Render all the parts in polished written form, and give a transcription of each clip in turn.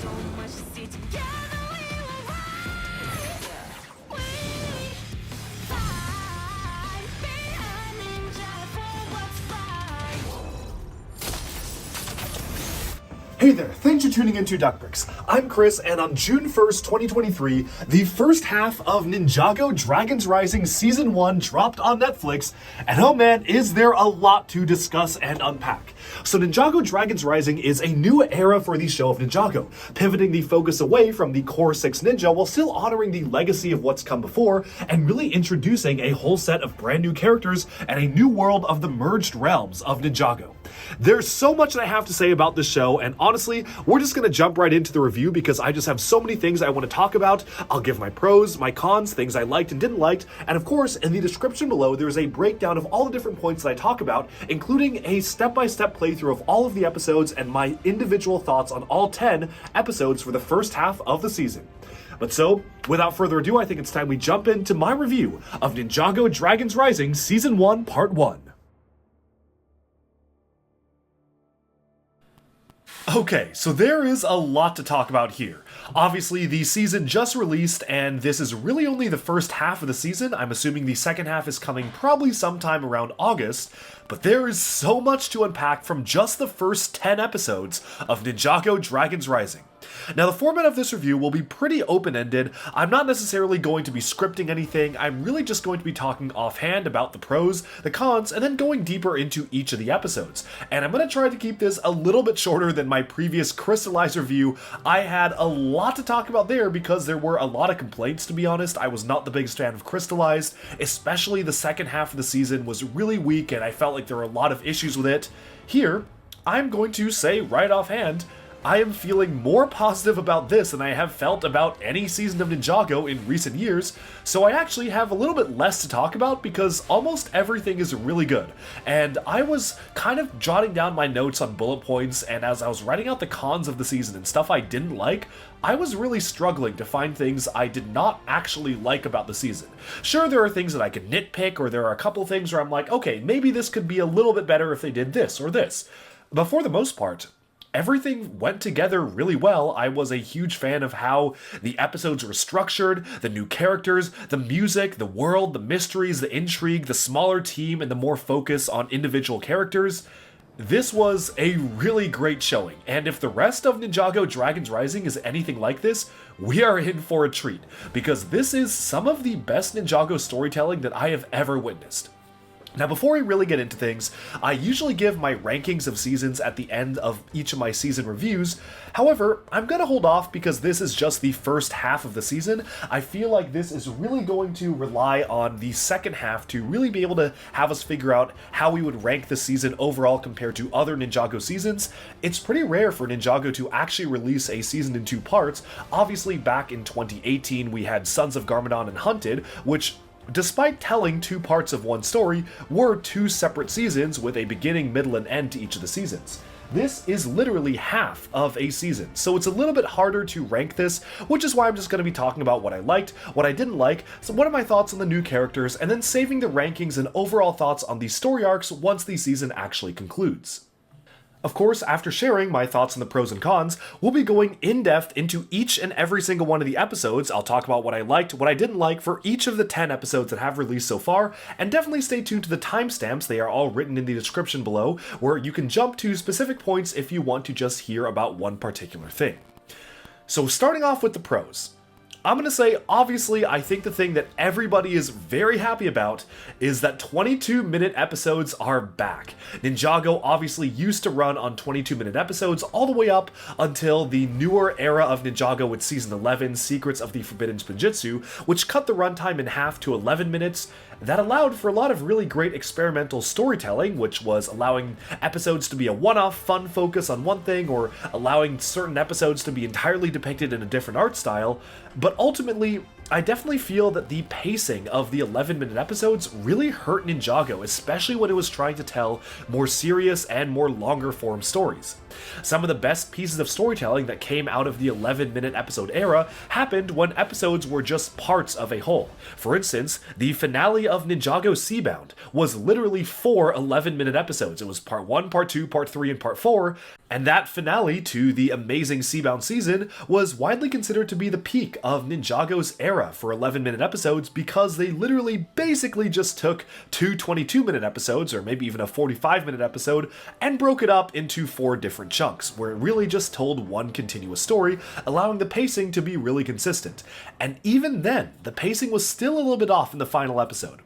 So much to see together we will rise. We fight, be a ninja for what's right. Hey there, thanks for tuning into Duckbricks. I'm Chris, and on June 1st, 2023, the first half of Ninjago Dragons Rising Season 1 dropped on Netflix, and oh man, is there a lot to discuss and unpack. So Ninjago Dragons Rising is a new era for the show of Ninjago, pivoting the focus away from the core 6 ninja while still honoring the legacy of what's come before, and really introducing a whole set of brand new characters and a new world of the merged realms of Ninjago. There's so much that I have to say about this show, and honestly, we're just gonna jump right into the review because I just have so many things I want to talk about. I'll give my pros, my cons, things I liked and didn't like, and of course, in the description below, there's a breakdown of all the different points that I talk about, including a step-by-step playthrough of all of the episodes and my individual thoughts on all 10 episodes for the first half of the season. But so, without further ado, I think it's time we jump into my review of Ninjago Dragons Rising Season 1, Part 1. Okay, so there is a lot to talk about here. Obviously, the season just released, and this is really only the first half of the season. I'm assuming the second half is coming probably sometime around August, but there is so much to unpack from just the first 10 episodes of Ninjago Dragons Rising. Now, the format of this review will be pretty open-ended. I'm not necessarily going to be scripting anything. I'm really just going to be talking offhand about the pros, the cons, and then going deeper into each of the episodes. And I'm going to try to keep this a little bit shorter than my previous Crystallized review. I had a lot to talk about there because there were a lot of complaints, to be honest. I was not the biggest fan of Crystallized, especially the second half of the season was really weak and I felt like there were a lot of issues with it. Here, I'm going to say right offhand, I am feeling more positive about this than I have felt about any season of Ninjago in recent years, so I actually have a little bit less to talk about because almost everything is really good. And I was kind of jotting down my notes on bullet points, and as I was writing out the cons of the season and stuff I didn't like, I was really struggling to find things I did not actually like about the season. Sure, there are things that I could nitpick, or there are a couple things where I'm like, okay, maybe this could be a little bit better if they did this or this. But for the most part, everything went together really well. I was a huge fan of how the episodes were structured, the new characters, the music, the world, the mysteries, the intrigue, the smaller team, and the more focus on individual characters. This was a really great showing, and if the rest of Ninjago Dragons Rising is anything like this, we are in for a treat, because this is some of the best Ninjago storytelling that I have ever witnessed. Now, before we really get into things, I usually give my rankings of seasons at the end of each of my season reviews. However, I'm going to hold off because this is just the first half of the season. I feel like this is really going to rely on the second half to really be able to have us figure out how we would rank the season overall compared to other Ninjago seasons. It's pretty rare for Ninjago to actually release a season in 2 parts. Obviously, back in 2018, we had Sons of Garmadon and Hunted, which, despite telling 2 parts of one story, were 2 separate seasons with a beginning, middle, and end to each of the seasons. This is literally half of a season, so it's a little bit harder to rank this, which is why I'm just going to be talking about what I liked, what I didn't like, so what are my thoughts on the new characters, and then saving the rankings and overall thoughts on the story arcs once the season actually concludes. Of course, after sharing my thoughts on the pros and cons, we'll be going in-depth into each and every single one of the episodes. I'll talk about what I liked, what I didn't like for each of the 10 episodes that have released so far, and definitely stay tuned to the timestamps. They are all written in the description below, where you can jump to specific points if you want to just hear about one particular thing. So starting off with the pros. I'm going to say, obviously, I think the thing that everybody is very happy about is that 22-minute episodes are back. Ninjago obviously used to run on 22-minute episodes all the way up until the newer era of Ninjago with Season 11, Secrets of the Forbidden Spinjitzu, which cut the runtime in half to 11 minutes. That allowed for a lot of really great experimental storytelling, which was allowing episodes to be a one-off fun focus on one thing, or allowing certain episodes to be entirely depicted in a different art style. But ultimately, I definitely feel that the pacing of the 11-minute episodes really hurt Ninjago, especially when it was trying to tell more serious and more longer form stories. Some of the best pieces of storytelling that came out of the 11-minute episode era happened when episodes were just parts of a whole. For instance, the finale of Ninjago Seabound was literally 4 11-minute episodes. It was part 1, part 2, part 3, and part 4, and that finale to the amazing Seabound season was widely considered to be the peak of Ninjago's era for 11-minute episodes because they literally basically just took 2 22-minute episodes, or maybe even a 45-minute episode, and broke it up into 4 different chunks, where it really just told one continuous story, allowing the pacing to be really consistent. And even then, the pacing was still a little bit off in the final episode.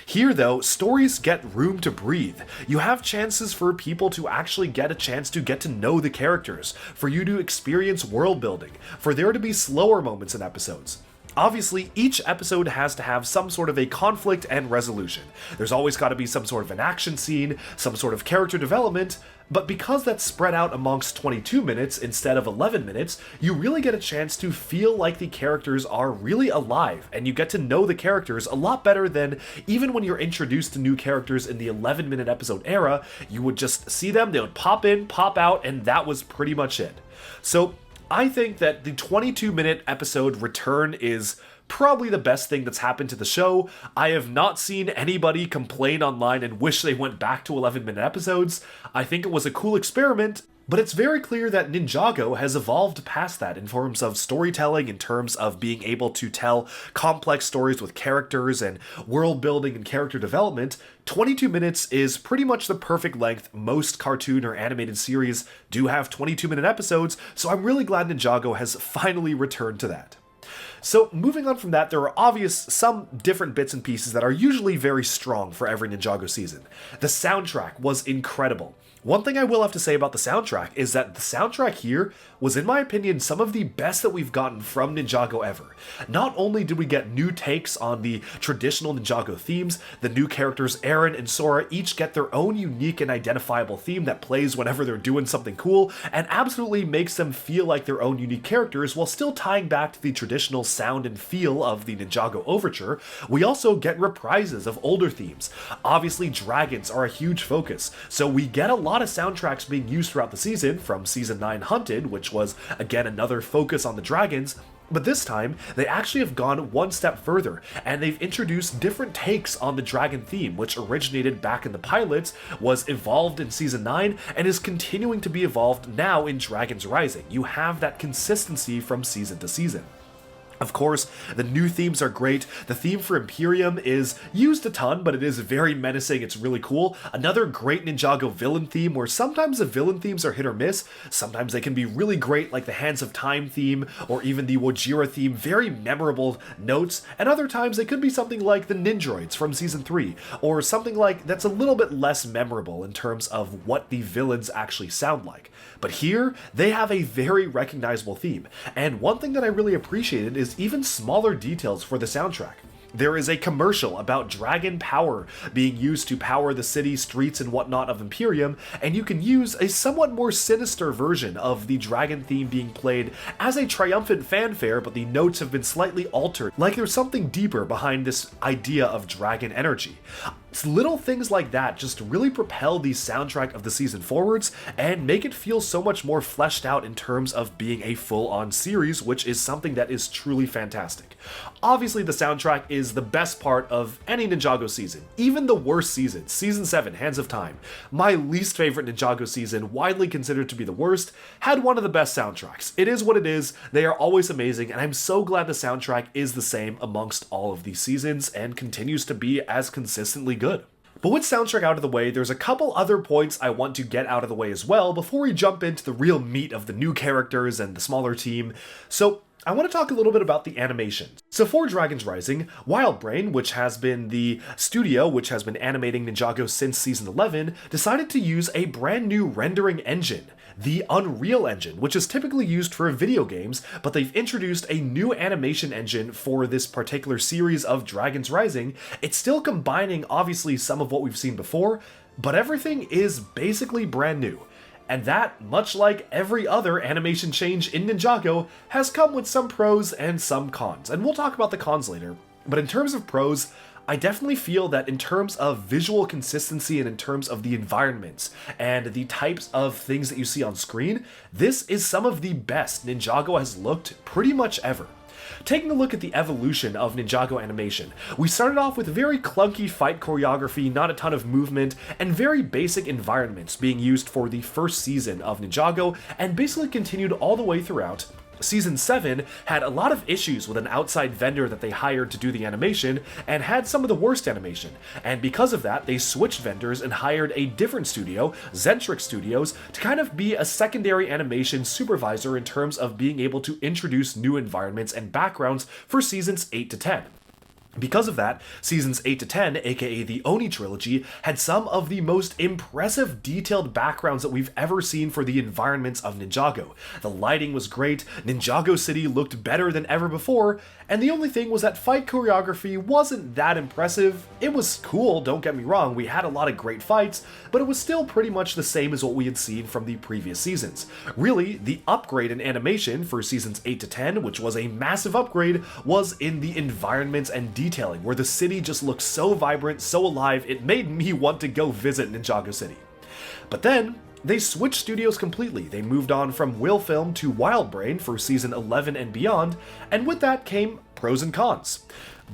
Here, though, stories get room to breathe. You have chances for people to actually get a chance to get to know the characters, for you to experience world building, for there to be slower moments in episodes. Obviously, each episode has to have some sort of a conflict and resolution. There's always got to be some sort of an action scene, some sort of character development, but because that's spread out amongst 22 minutes instead of 11 minutes, you really get a chance to feel like the characters are really alive, and you get to know the characters a lot better than even when you're introduced to new characters in the 11-minute episode era. You would just see them, they would pop in, pop out, and that was pretty much it. So, I think that the 22-minute episode return is probably the best thing that's happened to the show. I have not seen anybody complain online and wish they went back to 11-minute episodes. I think it was a cool experiment, but it's very clear that Ninjago has evolved past that in terms of storytelling, in terms of being able to tell complex stories with characters and world building and character development. 22 minutes is pretty much the perfect length. Most cartoon or animated series do have 22-minute episodes, so I'm really glad Ninjago has finally returned to that. So moving on from that, there are some different bits and pieces that are usually very strong for every Ninjago season. The soundtrack was incredible. One thing I will have to say about the soundtrack is that the soundtrack here was, in my opinion, some of the best that we've gotten from Ninjago ever. Not only did we get new takes on the traditional Ninjago themes, the new characters Eren and Sora each get their own unique and identifiable theme that plays whenever they're doing something cool, and absolutely makes them feel like their own unique characters while still tying back to the traditional sound and feel of the Ninjago overture. We also get reprises of older themes. Obviously, dragons are a huge focus, so we get a lot of soundtracks being used throughout the season, from Season 9 Hunted, which was, again, another focus on the dragons, but this time, they actually have gone one step further, and they've introduced different takes on the dragon theme, which originated back in the pilots, was evolved in Season 9, and is continuing to be evolved now in Dragons Rising. You have that consistency from season to season. Of course, the new themes are great. The theme for Imperium is used a ton, but it is very menacing. It's really cool. Another great Ninjago villain theme, where sometimes the villain themes are hit or miss. Sometimes they can be really great, like the Hands of Time theme, or even the Wojira theme, very memorable notes. And other times they could be something like the Ninjroids from Season 3, or something like that's a little bit less memorable in terms of what the villains actually sound like. But here, they have a very recognizable theme, and one thing that I really appreciated is even smaller details for the soundtrack. There is a commercial about dragon power being used to power the city, streets, and whatnot of Imperium, and you can use a somewhat more sinister version of the dragon theme being played as a triumphant fanfare, but the notes have been slightly altered, like there's something deeper behind this idea of dragon energy. Little things like that just really propel the soundtrack of the season forwards and make it feel so much more fleshed out in terms of being a full-on series, which is something that is truly fantastic. Obviously, the soundtrack is the best part of any Ninjago season, even the worst season, Season 7, Hands of Time. My least favorite Ninjago season, widely considered to be the worst, had one of the best soundtracks. It is what it is, they are always amazing, and I'm so glad the soundtrack is the same amongst all of these seasons and continues to be as consistently good. But with soundtrack out of the way, there's a couple other points I want to get out of the way as well before we jump into the real meat of the new characters and the smaller team. So I want to talk a little bit about the animation. So for Dragons Rising, Wildbrain, which has been the studio which has been animating Ninjago since Season 11, decided to use a brand new rendering engine, the Unreal Engine, which is typically used for video games, but they've introduced a new animation engine for this particular series of Dragons Rising. It's still combining, obviously, some of what we've seen before, but everything is basically brand new. And that, much like every other animation change in Ninjago, has come with some pros and some cons, and we'll talk about the cons later. But in terms of pros, I definitely feel that in terms of visual consistency and in terms of the environments and the types of things that you see on screen, this is some of the best Ninjago has looked pretty much ever. Taking a look at the evolution of Ninjago animation, we started off with very clunky fight choreography, not a ton of movement, and very basic environments being used for the first season of Ninjago, and basically continued all the way throughout. Season 7 had a lot of issues with an outside vendor that they hired to do the animation, and had some of the worst animation, and because of that, they switched vendors and hired a different studio, Zentric Studios, to kind of be a secondary animation supervisor in terms of being able to introduce new environments and backgrounds for seasons 8 to 10. Because of that, seasons 8 to 10, aka the Oni trilogy, had some of the most impressive detailed backgrounds that we've ever seen for the environments of Ninjago. The lighting was great, Ninjago City looked better than ever before, and the only thing was that fight choreography wasn't that impressive. It was cool, don't get me wrong, we had a lot of great fights, but it was still pretty much the same as what we had seen from the previous seasons. Really, the upgrade in animation for seasons 8 to 10, which was a massive upgrade, was in the environments and detailing, where the city just looked so vibrant, so alive, it made me want to go visit Ninjago City. But then, they switched studios completely. They moved on from Willfilm to Wildbrain for season 11 and beyond, and with that came pros and cons.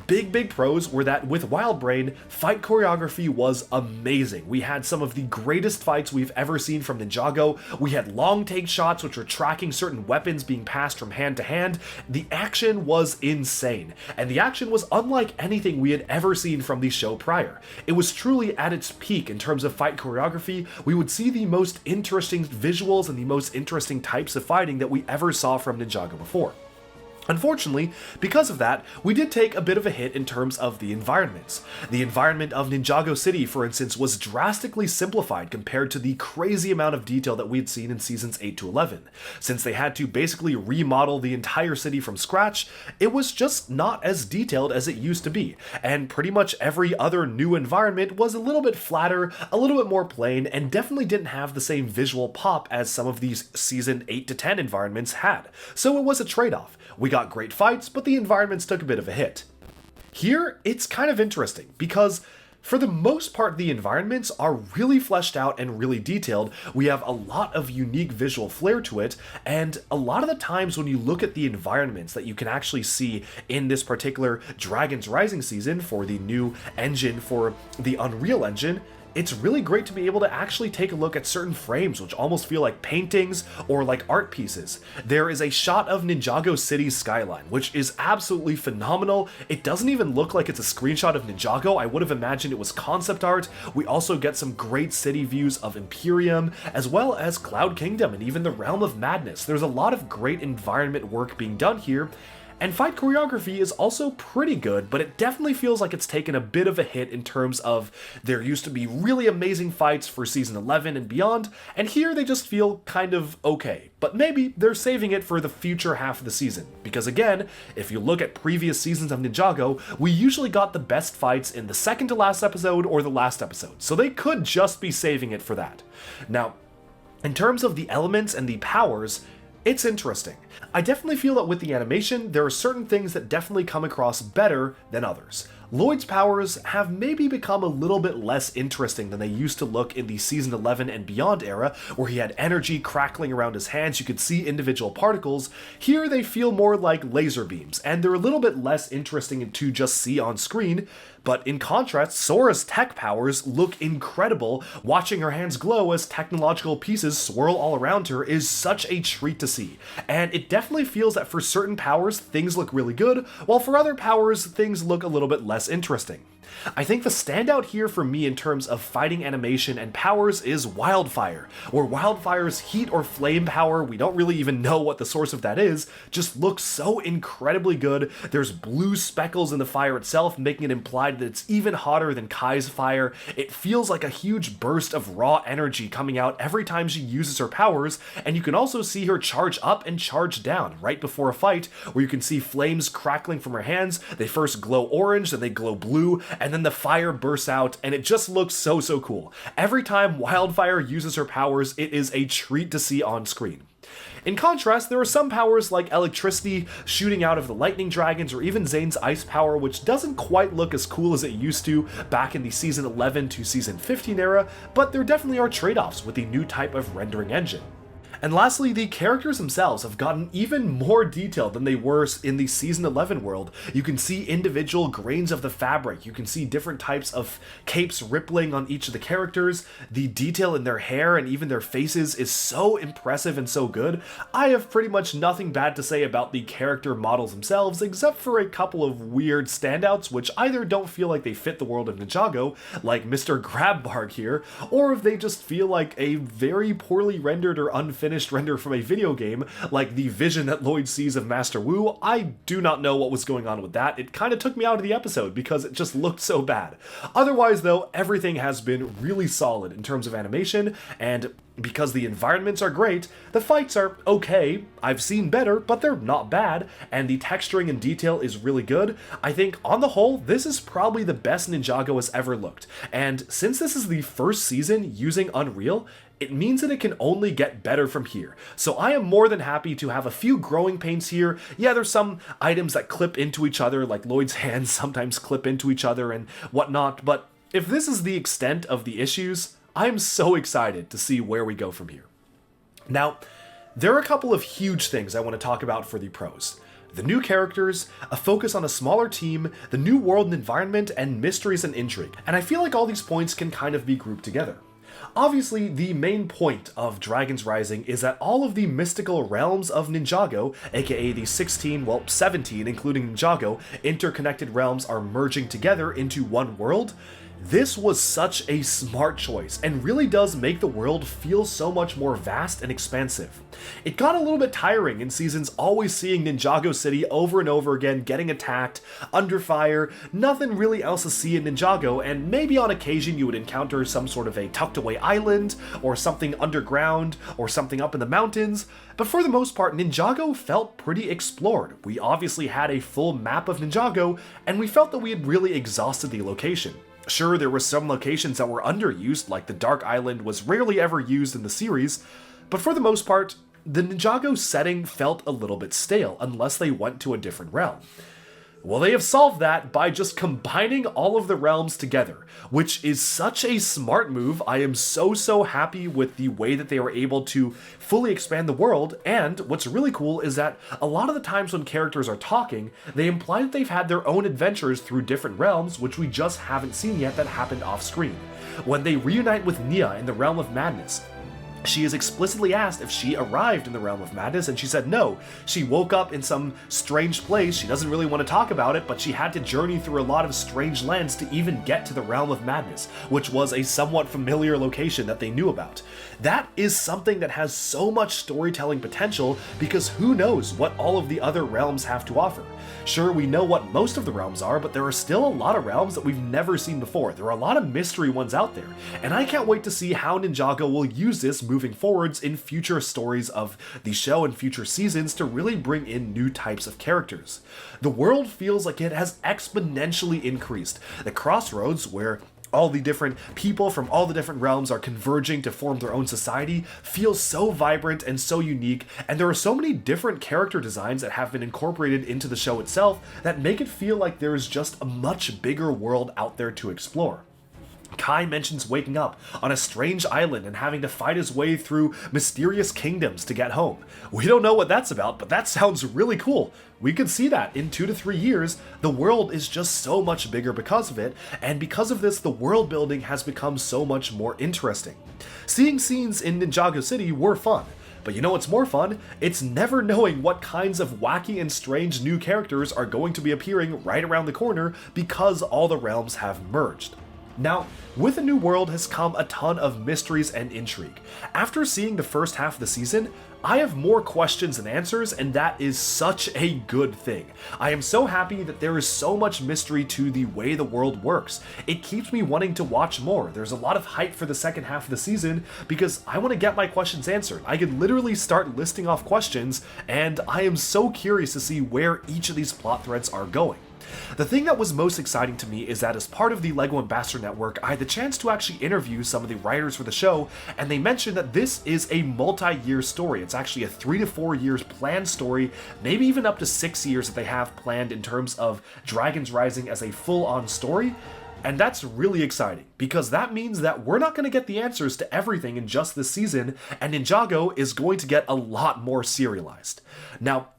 Big pros were that with Wildbrain, fight choreography was amazing. We had some of the greatest fights we've ever seen from Ninjago. We had long take shots which were tracking certain weapons being passed from hand to hand. The action was insane, and the action was unlike anything we had ever seen from the show prior. It was truly at its peak in terms of fight choreography. We would see the most interesting visuals and the most interesting types of fighting that we ever saw from Ninjago before. Unfortunately, because of that, we did take a bit of a hit in terms of the environments. The environment of Ninjago City, for instance, was drastically simplified compared to the crazy amount of detail that we had seen in seasons 8 to 11. Since they had to basically remodel the entire city from scratch, it was just not as detailed as it used to be, and pretty much every other new environment was a little bit flatter, a little bit more plain, and definitely didn't have the same visual pop as some of these season 8 to 10 environments had. So it was a trade-off. We got great fights, but the environments took a bit of a hit. Here, it's kind of interesting, because for the most part, the environments are really fleshed out and really detailed. We have a lot of unique visual flair to it, and a lot of the times when you look at the environments that you can actually see in this particular Dragon's Rising season for the new engine for the Unreal Engine, it's really great to be able to actually take a look at certain frames which almost feel like paintings or like art pieces. There is a shot of Ninjago City's skyline, which is absolutely phenomenal. It doesn't even look like it's a screenshot of Ninjago. I would have imagined it was concept art. We also get some great city views of Imperium, as well as Cloud Kingdom and even the Realm of Madness. There's a lot of great environment work being done here. And fight choreography is also pretty good, but it definitely feels like it's taken a bit of a hit in terms of there used to be really amazing fights for season 11 and beyond, and here they just feel kind of okay. But maybe they're saving it for the future half of the season, because again, if you look at previous seasons of Ninjago, we usually got the best fights in the second to last episode or the last episode, so they could just be saving it for that. Now, in terms of the elements and the powers, it's interesting. I definitely feel that with the animation, there are certain things that definitely come across better than others. Lloyd's powers have maybe become a little bit less interesting than they used to look in the season 11 and beyond era, where he had energy crackling around his hands, you could see individual particles. Here they feel more like laser beams, and they're a little bit less interesting to just see on screen. But in contrast, Sora'S tech powers look incredible. Watching her hands glow as technological pieces swirl all around her is such a treat to see. And it definitely feels that for certain powers, things look really good, while for other powers, things look a little bit less interesting. I think the standout here for me in terms of fighting animation and powers is Wildfire, where Wildfire's heat or flame power, we don't really even know what the source of that is, just looks so incredibly good. There's blue speckles in the fire itself, making it implied that it's even hotter than Kai's fire. It feels like a huge burst of raw energy coming out every time she uses her powers, and you can also see her charge up and charge down right before a fight, where you can see flames crackling from her hands. They first glow orange, then they glow blue, and then the fire bursts out, and it just looks so cool. Every time Wildfire uses her powers, it is a treat to see on screen. In contrast, there are some powers like electricity shooting out of the lightning dragons, or even Zane's ice power, which doesn't quite look as cool as it used to back in the season 11 to season 15 era, but there definitely are trade-offs with the new type of rendering engine. And lastly, the characters themselves have gotten even more detailed than they were in the Season 11 world. You can see individual grains of the fabric, you can see different types of capes rippling on each of the characters, the detail in their hair and even their faces is so impressive and so good. I have pretty much nothing bad to say about the character models themselves, except for a couple of weird standouts, which either don't feel like they fit the world of Ninjago, like Mr. Grabbarg here, or if they just feel like a very poorly rendered or unfinished render from a video game, like the vision that Lloyd sees of Master Wu. I do not know what was going on with that. It kind of took me out of the episode because it just looked so bad. Otherwise though, everything has been really solid in terms of animation, and because the environments are great, the fights are okay. I've seen better, but they're not bad, and the texturing and detail is really good. I think, on the whole, this is probably the best Ninjago has ever looked, and since this is the first season using Unreal, it means that it can only get better from here. So I am more than happy to have a few growing pains here. Yeah, there's some items that clip into each other, like Lloyd's hands sometimes clip into each other and whatnot, but if this is the extent of the issues, I'm so excited to see where we go from here. Now, there are a couple of huge things I want to talk about for the pros. The new characters, a focus on a smaller team, the new world and environment, and mysteries and intrigue. And I feel like all these points can kind of be grouped together. Obviously, the main point of Dragon's Rising is that all of the mystical realms of Ninjago, aka the 17 including Ninjago, interconnected realms are merging together into one world. This was such a smart choice, and really does make the world feel so much more vast and expansive. It got a little bit tiring in seasons always seeing Ninjago City over and over again getting attacked, under fire, nothing really else to see in Ninjago, and maybe on occasion you would encounter some sort of a tucked away island, or something underground, or something up in the mountains, but for the most part Ninjago felt pretty explored. We obviously had a full map of Ninjago, and we felt that we had really exhausted the location. Sure, there were some locations that were underused, like the Dark Island was rarely ever used in the series, but for the most part, the Ninjago setting felt a little bit stale unless they went to a different realm. Well, they have solved that by just combining all of the realms together, which is such a smart move. I am so happy with the way that they were able to fully expand the world, and what's really cool is that a lot of the times when characters are talking, they imply that they've had their own adventures through different realms, which we just haven't seen yet that happened off screen. When they reunite with Nia in the Realm of Madness, she is explicitly asked if she arrived in the Realm of Madness, and she said no. She woke up in some strange place. She doesn't really want to talk about it, but she had to journey through a lot of strange lands to even get to the Realm of Madness, which was a somewhat familiar location that they knew about. That is something that has so much storytelling potential, because who knows what all of the other realms have to offer. Sure, we know what most of the realms are, but there are still a lot of realms that we've never seen before. There are a lot of mystery ones out there, and I can't wait to see how Ninjago will use this moving forwards in future stories of the show and future seasons to really bring in new types of characters. The world feels like it has exponentially increased. The crossroads, where all the different people from all the different realms are converging to form their own society, feels so vibrant and so unique, and there are so many different character designs that have been incorporated into the show itself that make it feel like there is just a much bigger world out there to explore. Kai mentions waking up on a strange island and having to fight his way through mysterious kingdoms to get home. We don't know what that's about, but that sounds really cool. We could see that in 2 to 3 years. The world is just so much bigger because of it, and because of this, the world building has become so much more interesting. Seeing scenes in Ninjago City were fun, but you know what's more fun? It's never knowing what kinds of wacky and strange new characters are going to be appearing right around the corner because all the realms have merged. Now, with a new world has come a ton of mysteries and intrigue. After seeing the first half of the season, I have more questions than answers, and that is such a good thing. I am so happy that there is so much mystery to the way the world works. It keeps me wanting to watch more. There's a lot of hype for the second half of the season because I want to get my questions answered. I could literally start listing off questions, and I am so curious to see where each of these plot threads are going. The thing that was most exciting to me is that as part of the LEGO Ambassador Network, I had the chance to actually interview some of the writers for the show, and they mentioned that this is a multi-year story. It's actually a 3 to 4 years planned story, maybe even up to 6 years that they have planned in terms of Dragons Rising as a full-on story. And that's really exciting, because that means that we're not going to get the answers to everything in just this season, and Ninjago is going to get a lot more serialized. Now,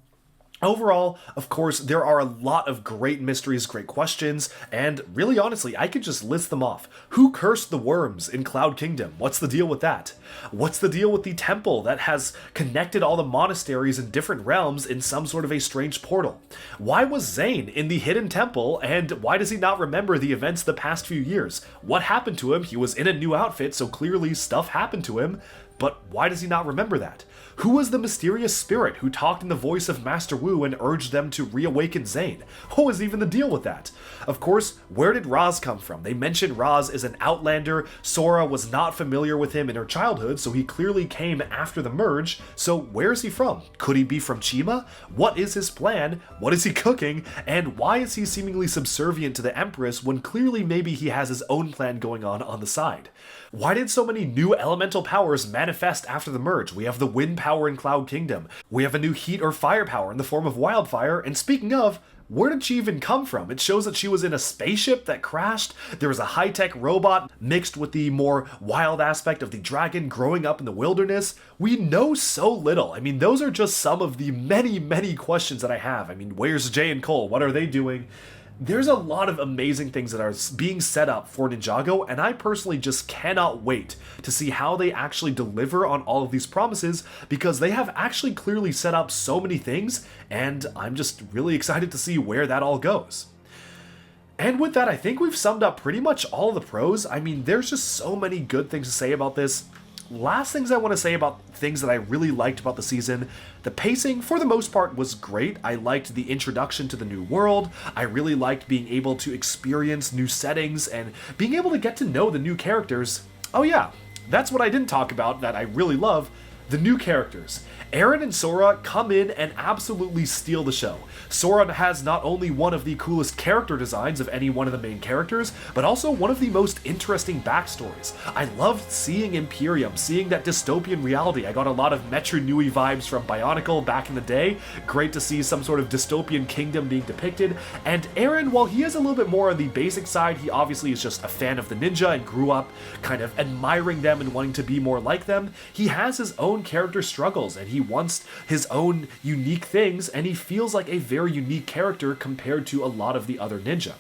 overall, of course, there are a lot of great mysteries, great questions, and really honestly, I could just list them off. Who cursed the worms in Cloud Kingdom? What's the deal with that? What's the deal with the temple that has connected all the monasteries in different realms in some sort of a strange portal? Why was Zane in the hidden temple, and why does he not remember the events of the past few years? What happened to him? He was in a new outfit, so clearly stuff happened to him, but why does he not remember that? Who was the mysterious spirit who talked in the voice of Master Wu and urged them to reawaken Zane? What was even the deal with that? Of course, where did Roz come from? They mentioned Roz is an outlander. Sora was not familiar with him in her childhood, so he clearly came after the merge. So where is he from? Could he be from Chima? What is his plan? What is he cooking? And why is he seemingly subservient to the Empress when clearly maybe he has his own plan going on the side? Why did so many new elemental powers manifest after the merge? We have the wind power in Cloud Kingdom. We have a new heat or fire power in the form of wildfire. And speaking of, where did she even come from? It shows that she was in a spaceship that crashed. There was a high-tech robot mixed with the more wild aspect of the dragon growing up in the wilderness. We know so little. I mean, those are just some of the many, many questions that I have. I mean, where's Jay and Cole? What are they doing? There's a lot of amazing things that are being set up for Ninjago, and I personally just cannot wait to see how they actually deliver on all of these promises, because they have actually clearly set up so many things, and I'm just really excited to see where that all goes. And with that, I think we've summed up pretty much all the pros. I mean, there's just so many good things to say about this. Last things I want to say about things that I really liked about the season: the pacing, for the most part, was great. I liked the introduction to the new world. I really liked being able to experience new settings and being able to get to know the new characters. Oh yeah, that's what I didn't talk about that I really love: the new characters. Aaron and Sora come in and absolutely steal the show. Sora has not only one of the coolest character designs of any one of the main characters, but also one of the most interesting backstories. I loved seeing Imperium, seeing that dystopian reality. I got a lot of Metro Nui vibes from Bionicle back in the day. Great to see some sort of dystopian kingdom being depicted. And Aaron, while he is a little bit more on the basic side, he obviously is just a fan of the ninja and grew up kind of admiring them and wanting to be more like them. He has his own character struggles, and he wants his own unique things, and he feels like a very unique character compared to a lot of the other ninja.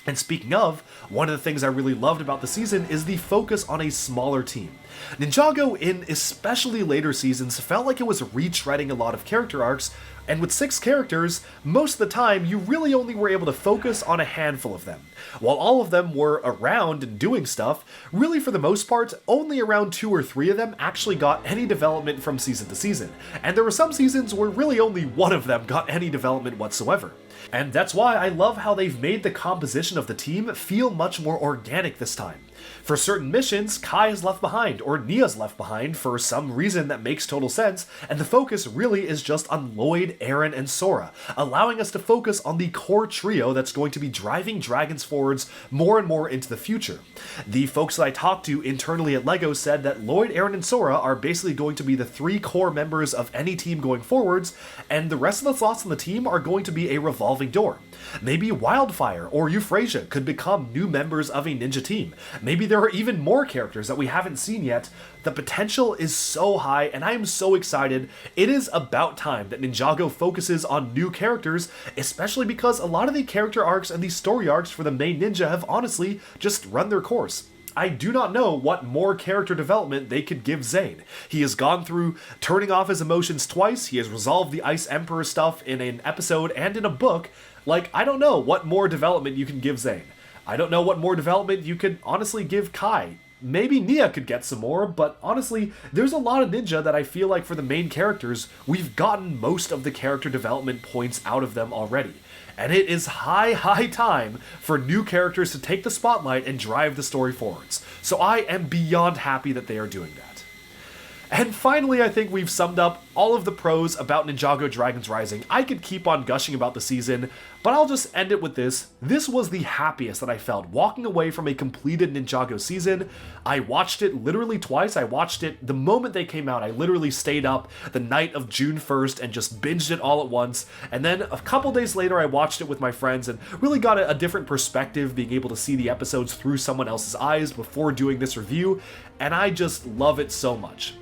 And speaking of, one of the things I really loved about the season is the focus on a smaller team. Ninjago, in especially later seasons, felt like it was retreading a lot of character arcs, and with 6 characters, most of the time you really only were able to focus on a handful of them. While all of them were around and doing stuff, really for the most part, only around 2 or 3 of them actually got any development from season to season, and there were some seasons where really only one of them got any development whatsoever. And that's why I love how they've made the composition of the team feel much more organic this time. For certain missions, Kai is left behind, or Nia's left behind for some reason that makes total sense, and the focus really is just on Lloyd, Aaron, and Sora, allowing us to focus on the core trio that's going to be driving Dragons forwards more and more into the future. The folks that I talked to internally at LEGO said that Lloyd, Aaron, and Sora are basically going to be the 3 core members of any team going forwards, and the rest of the slots on the team are going to be a revolving door. Maybe Wildfire or Euphrasia could become new members of a ninja team. Maybe there are even more characters that we haven't seen yet. The potential is so high, and I am so excited. It is about time that Ninjago focuses on new characters, especially because a lot of the character arcs and the story arcs for the main ninja have honestly just run their course. I do not know what more character development they could give Zane. He has gone through turning off his emotions twice, he has resolved the Ice Emperor stuff in an episode and in a book. Like, I don't know what more development you can give Zane. I don't know what more development you could honestly give Kai. Maybe Nia could get some more, but honestly, there's a lot of ninja that I feel like for the main characters, we've gotten most of the character development points out of them already. And it is high time for new characters to take the spotlight and drive the story forwards. So I am beyond happy that they are doing that. And finally, I think we've summed up all of the pros about Ninjago Dragons Rising. I could keep on gushing about the season, but I'll just end it with this. This was the happiest that I felt walking away from a completed Ninjago season. I watched it literally twice. I watched it the moment they came out. I literally stayed up the night of June 1st and just binged it all at once. And then a couple days later, I watched it with my friends and really got a different perspective, being able to see the episodes through someone else's eyes before doing this review. And I just love it so much.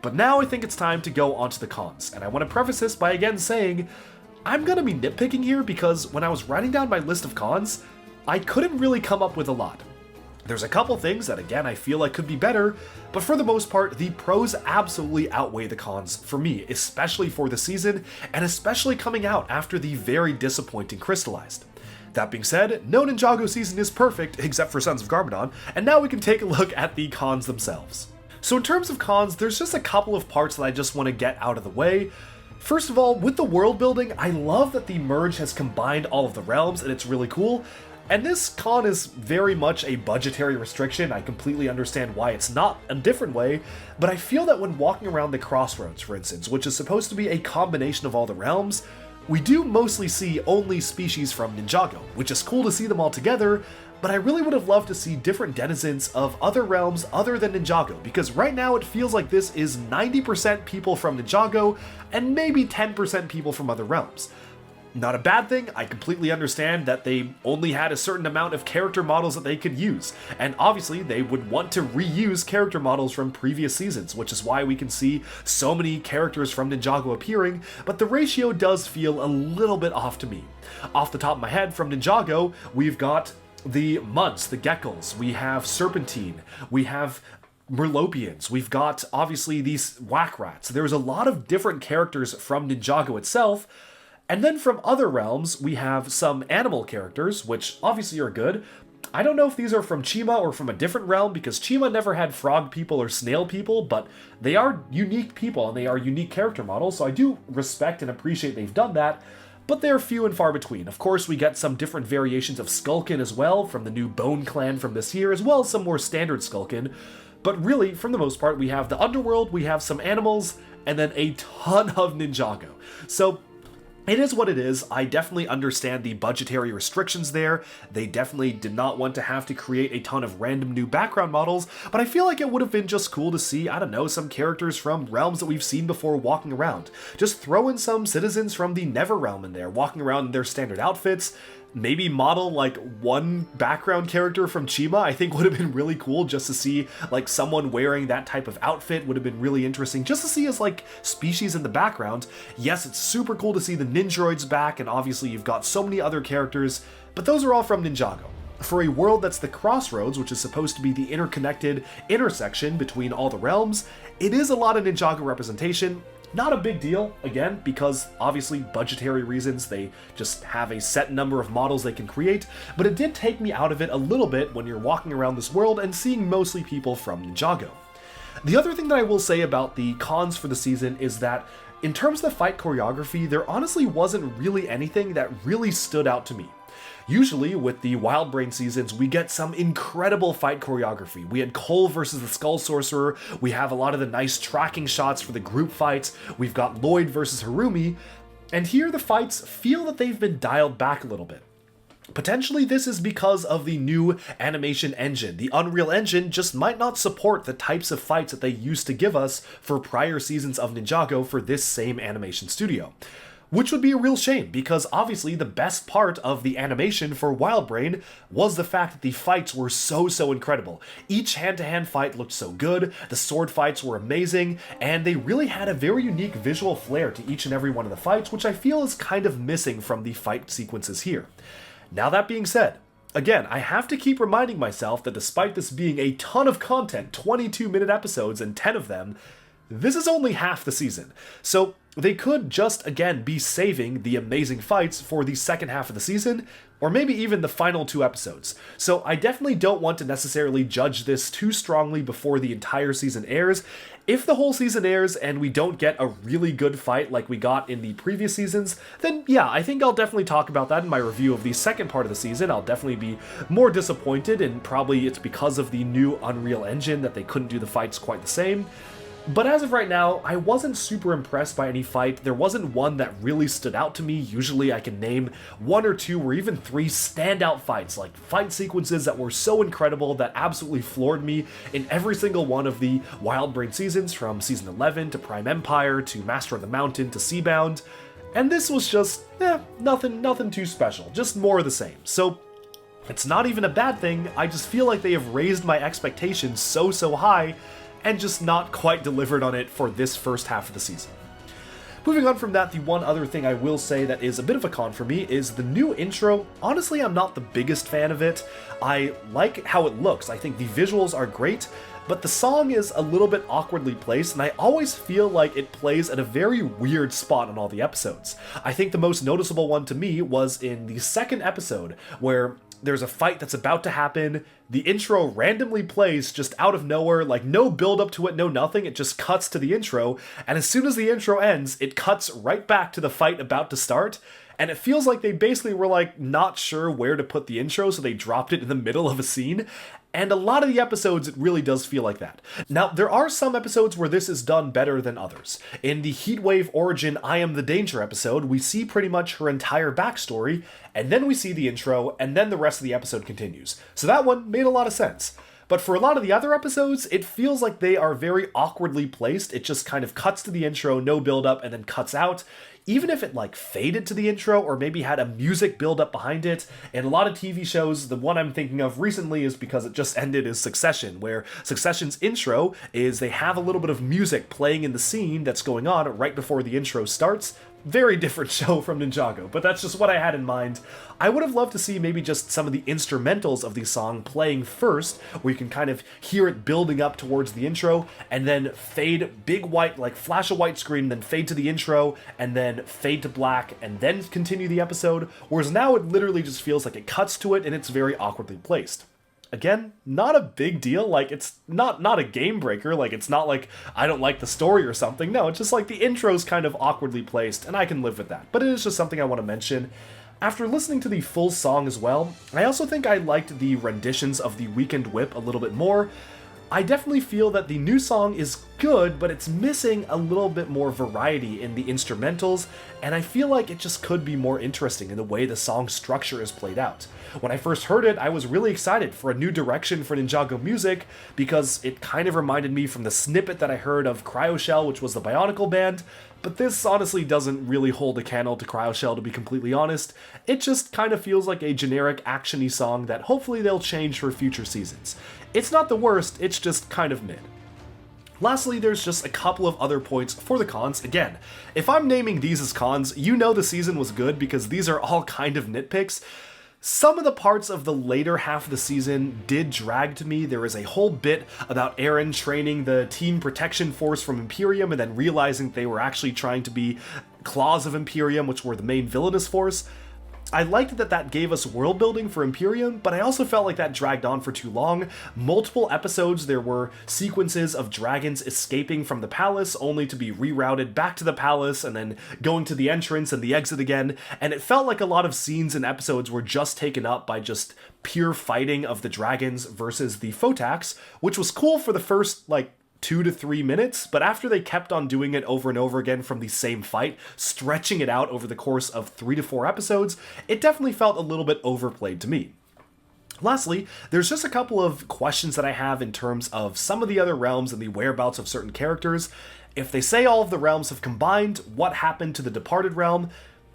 But now I think it's time to go on to the cons, and I want to preface this by again saying, I'm going to be nitpicking here because when I was writing down my list of cons, I couldn't really come up with a lot. There's a couple things that again I feel like could be better, but for the most part, the pros absolutely outweigh the cons for me, especially for the season, and especially coming out after the very disappointing Crystallized. That being said, no Ninjago season is perfect, except for Sons of Garmadon, and now we can take a look at the cons themselves. So in terms of cons, there's just a couple of parts that I just want to get out of the way. First of all, with the world building, I love that the merge has combined all of the realms, and it's really cool. And this con is very much a budgetary restriction. I completely understand why it's not a different way, but I feel that when walking around the Crossroads, for instance, which is supposed to be a combination of all the realms, we do mostly see only species from Ninjago, which is cool to see them all together, but I really would have loved to see different denizens of other realms other than Ninjago, because right now it feels like this is 90% people from Ninjago and maybe 10% people from other realms. Not a bad thing. I completely understand that they only had a certain amount of character models that they could use, and obviously they would want to reuse character models from previous seasons, which is why we can see so many characters from Ninjago appearing, but the ratio does feel a little bit off to me. Off the top of my head, from Ninjago, we've got the Munts, the Geckos, we have Serpentine, we have Merlopians, we've got obviously these Whack Rats. There's a lot of different characters from Ninjago itself. And then from other realms, we have some animal characters, which obviously are good. I don't know if these are from Chima or from a different realm, because Chima never had frog people or snail people, but they are unique people and they are unique character models, so I do respect and appreciate they've done that, but they're few and far between. Of course, we get some different variations of Skulkin as well, from the new Bone Clan from this year, as well as some more standard Skulkin. But really, for the most part, we have the Underworld, we have some animals, and then a ton of Ninjago. So it is what it is. I definitely understand the budgetary restrictions there. They definitely did not want to have to create a ton of random new background models, but I feel like it would have been just cool to see, I don't know, some characters from realms that we've seen before walking around. Just throw in some citizens from the Never realm in there, walking around in their standard outfits. Maybe model like one background character from Chima, I think would have been really cool just to see like someone wearing that type of outfit would have been really interesting just to see as like species in the background. Yes, it's super cool to see the Ninjroids back, and obviously you've got so many other characters, but those are all from Ninjago. For a world that's the Crossroads, which is supposed to be the interconnected intersection between all the realms, it is a lot of Ninjago representation. Not a big deal, again, because obviously budgetary reasons, they just have a set number of models they can create, but it did take me out of it a little bit when you're walking around this world and seeing mostly people from Ninjago. The other thing that I will say about the cons for the season is that in terms of the fight choreography, there honestly wasn't really anything that really stood out to me. Usually, with the Wild Brain seasons, we get some incredible fight choreography. We had Cole versus the Skull Sorcerer, we have a lot of the nice tracking shots for the group fights, we've got Lloyd versus Harumi, and here the fights feel that they've been dialed back a little bit. Potentially this is because of the new animation engine. The Unreal Engine just might not support the types of fights that they used to give us for prior seasons of Ninjago for this same animation studio. Which would be a real shame, because obviously the best part of the animation for Wild Brain was the fact that the fights were so incredible. Each hand-to-hand fight looked so good, the sword fights were amazing, and they really had a very unique visual flair to each and every one of the fights, which I feel is kind of missing from the fight sequences here. Now that being said, again, I have to keep reminding myself that despite this being a ton of content, 22-minute episodes and 10 of them, this is only half the season. So they could just, again, be saving the amazing fights for the second half of the season, or maybe even the final 2 episodes. So I definitely don't want to necessarily judge this too strongly before the entire season airs. If the whole season airs and we don't get a really good fight like we got in the previous seasons, then yeah, I think I'll definitely talk about that in my review of the second part of the season. I'll definitely be more disappointed, and probably it's because of the new Unreal Engine that they couldn't do the fights quite the same. But as of right now, I wasn't super impressed by any fight. There wasn't one that really stood out to me. Usually I can name one or two or even three standout fights, like fight sequences that were so incredible that absolutely floored me in every single one of the Wild Brain seasons, from Season 11 to Prime Empire to Master of the Mountain to Seabound. And this was just, nothing too special, just more of the same. So it's not even a bad thing, I just feel like they have raised my expectations so high and just not quite delivered on it for this first half of the season. Moving on from that, the one other thing I will say that is a bit of a con for me is the new intro. Honestly, I'm not the biggest fan of it. I like how it looks. I think the visuals are great, but the song is a little bit awkwardly placed, and I always feel like it plays at a very weird spot on all the episodes. I think the most noticeable one to me was in the second episode, where there's a fight that's about to happen, the intro randomly plays just out of nowhere, like no build up to it, no nothing, it just cuts to the intro, and as soon as the intro ends, it cuts right back to the fight about to start, and it feels like they basically were like not sure where to put the intro, so they dropped it in the middle of a scene. And a lot of the episodes, it really does feel like that. Now, there are some episodes where this is done better than others. In the Heatwave Origin I Am the Danger episode, we see pretty much her entire backstory, and then we see the intro, and then the rest of the episode continues. So that one made a lot of sense. But for a lot of the other episodes, it feels like they are very awkwardly placed. It just kind of cuts to the intro, no build up, and then cuts out. Even if it like faded to the intro or maybe had a music build up behind it. In a lot of TV shows, the one I'm thinking of recently is because it just ended is Succession, where Succession's intro is they have a little bit of music playing in the scene that's going on right before the intro starts. Very different show from Ninjago, but that's just what I had in mind. I would have loved to see maybe just some of the instrumentals of the song playing first, where you can kind of hear it building up towards the intro, and then fade, big white, like flash a white screen, then fade to the intro, and then fade to black, and then continue the episode, whereas now it literally just feels like it cuts to it and it's very awkwardly placed. Again, not a big deal, like it's not a game breaker, like it's not like I don't like the story or something, no, it's just like the intro's kind of awkwardly placed, and I can live with that, but it is just something I want to mention. After listening to the full song as well, I also think I liked the renditions of the Weekend Whip a little bit more. I definitely feel that the new song is good, but it's missing a little bit more variety in the instrumentals, and I feel like it just could be more interesting in the way the song structure is played out. When I first heard it, I was really excited for a new direction for Ninjago music, because it kind of reminded me from the snippet that I heard of Cryoshell, which was the Bionicle band, but this honestly doesn't really hold a candle to Cryoshell, to be completely honest. It just kind of feels like a generic action-y song that hopefully they'll change for future seasons. It's not the worst, it's just kind of mid. Lastly, there's just a couple of other points for the cons. Again, if I'm naming these as cons, you know the season was good because these are all kind of nitpicks. Some of the parts of the later half of the season did drag to me. There is a whole bit about Eren training the Team Protection Force from Imperium and then realizing they were actually trying to be Claws of Imperium, which were the main villainous force. I liked that gave us world building for Imperium, but I also felt like that dragged on for too long. Multiple episodes, there were sequences of dragons escaping from the palace, only to be rerouted back to the palace, and then going to the entrance and the exit again, and it felt like a lot of scenes and episodes were just taken up by just pure fighting of the dragons versus the Photax, which was cool for the first, 2 to 3 minutes, but after they kept on doing it over and over again from the same fight, stretching it out over the course of 3 to 4 episodes, it definitely felt a little bit overplayed to me. Lastly, there's just a couple of questions that I have in terms of some of the other realms and the whereabouts of certain characters. If they say all of the realms have combined, what happened to the Departed realm?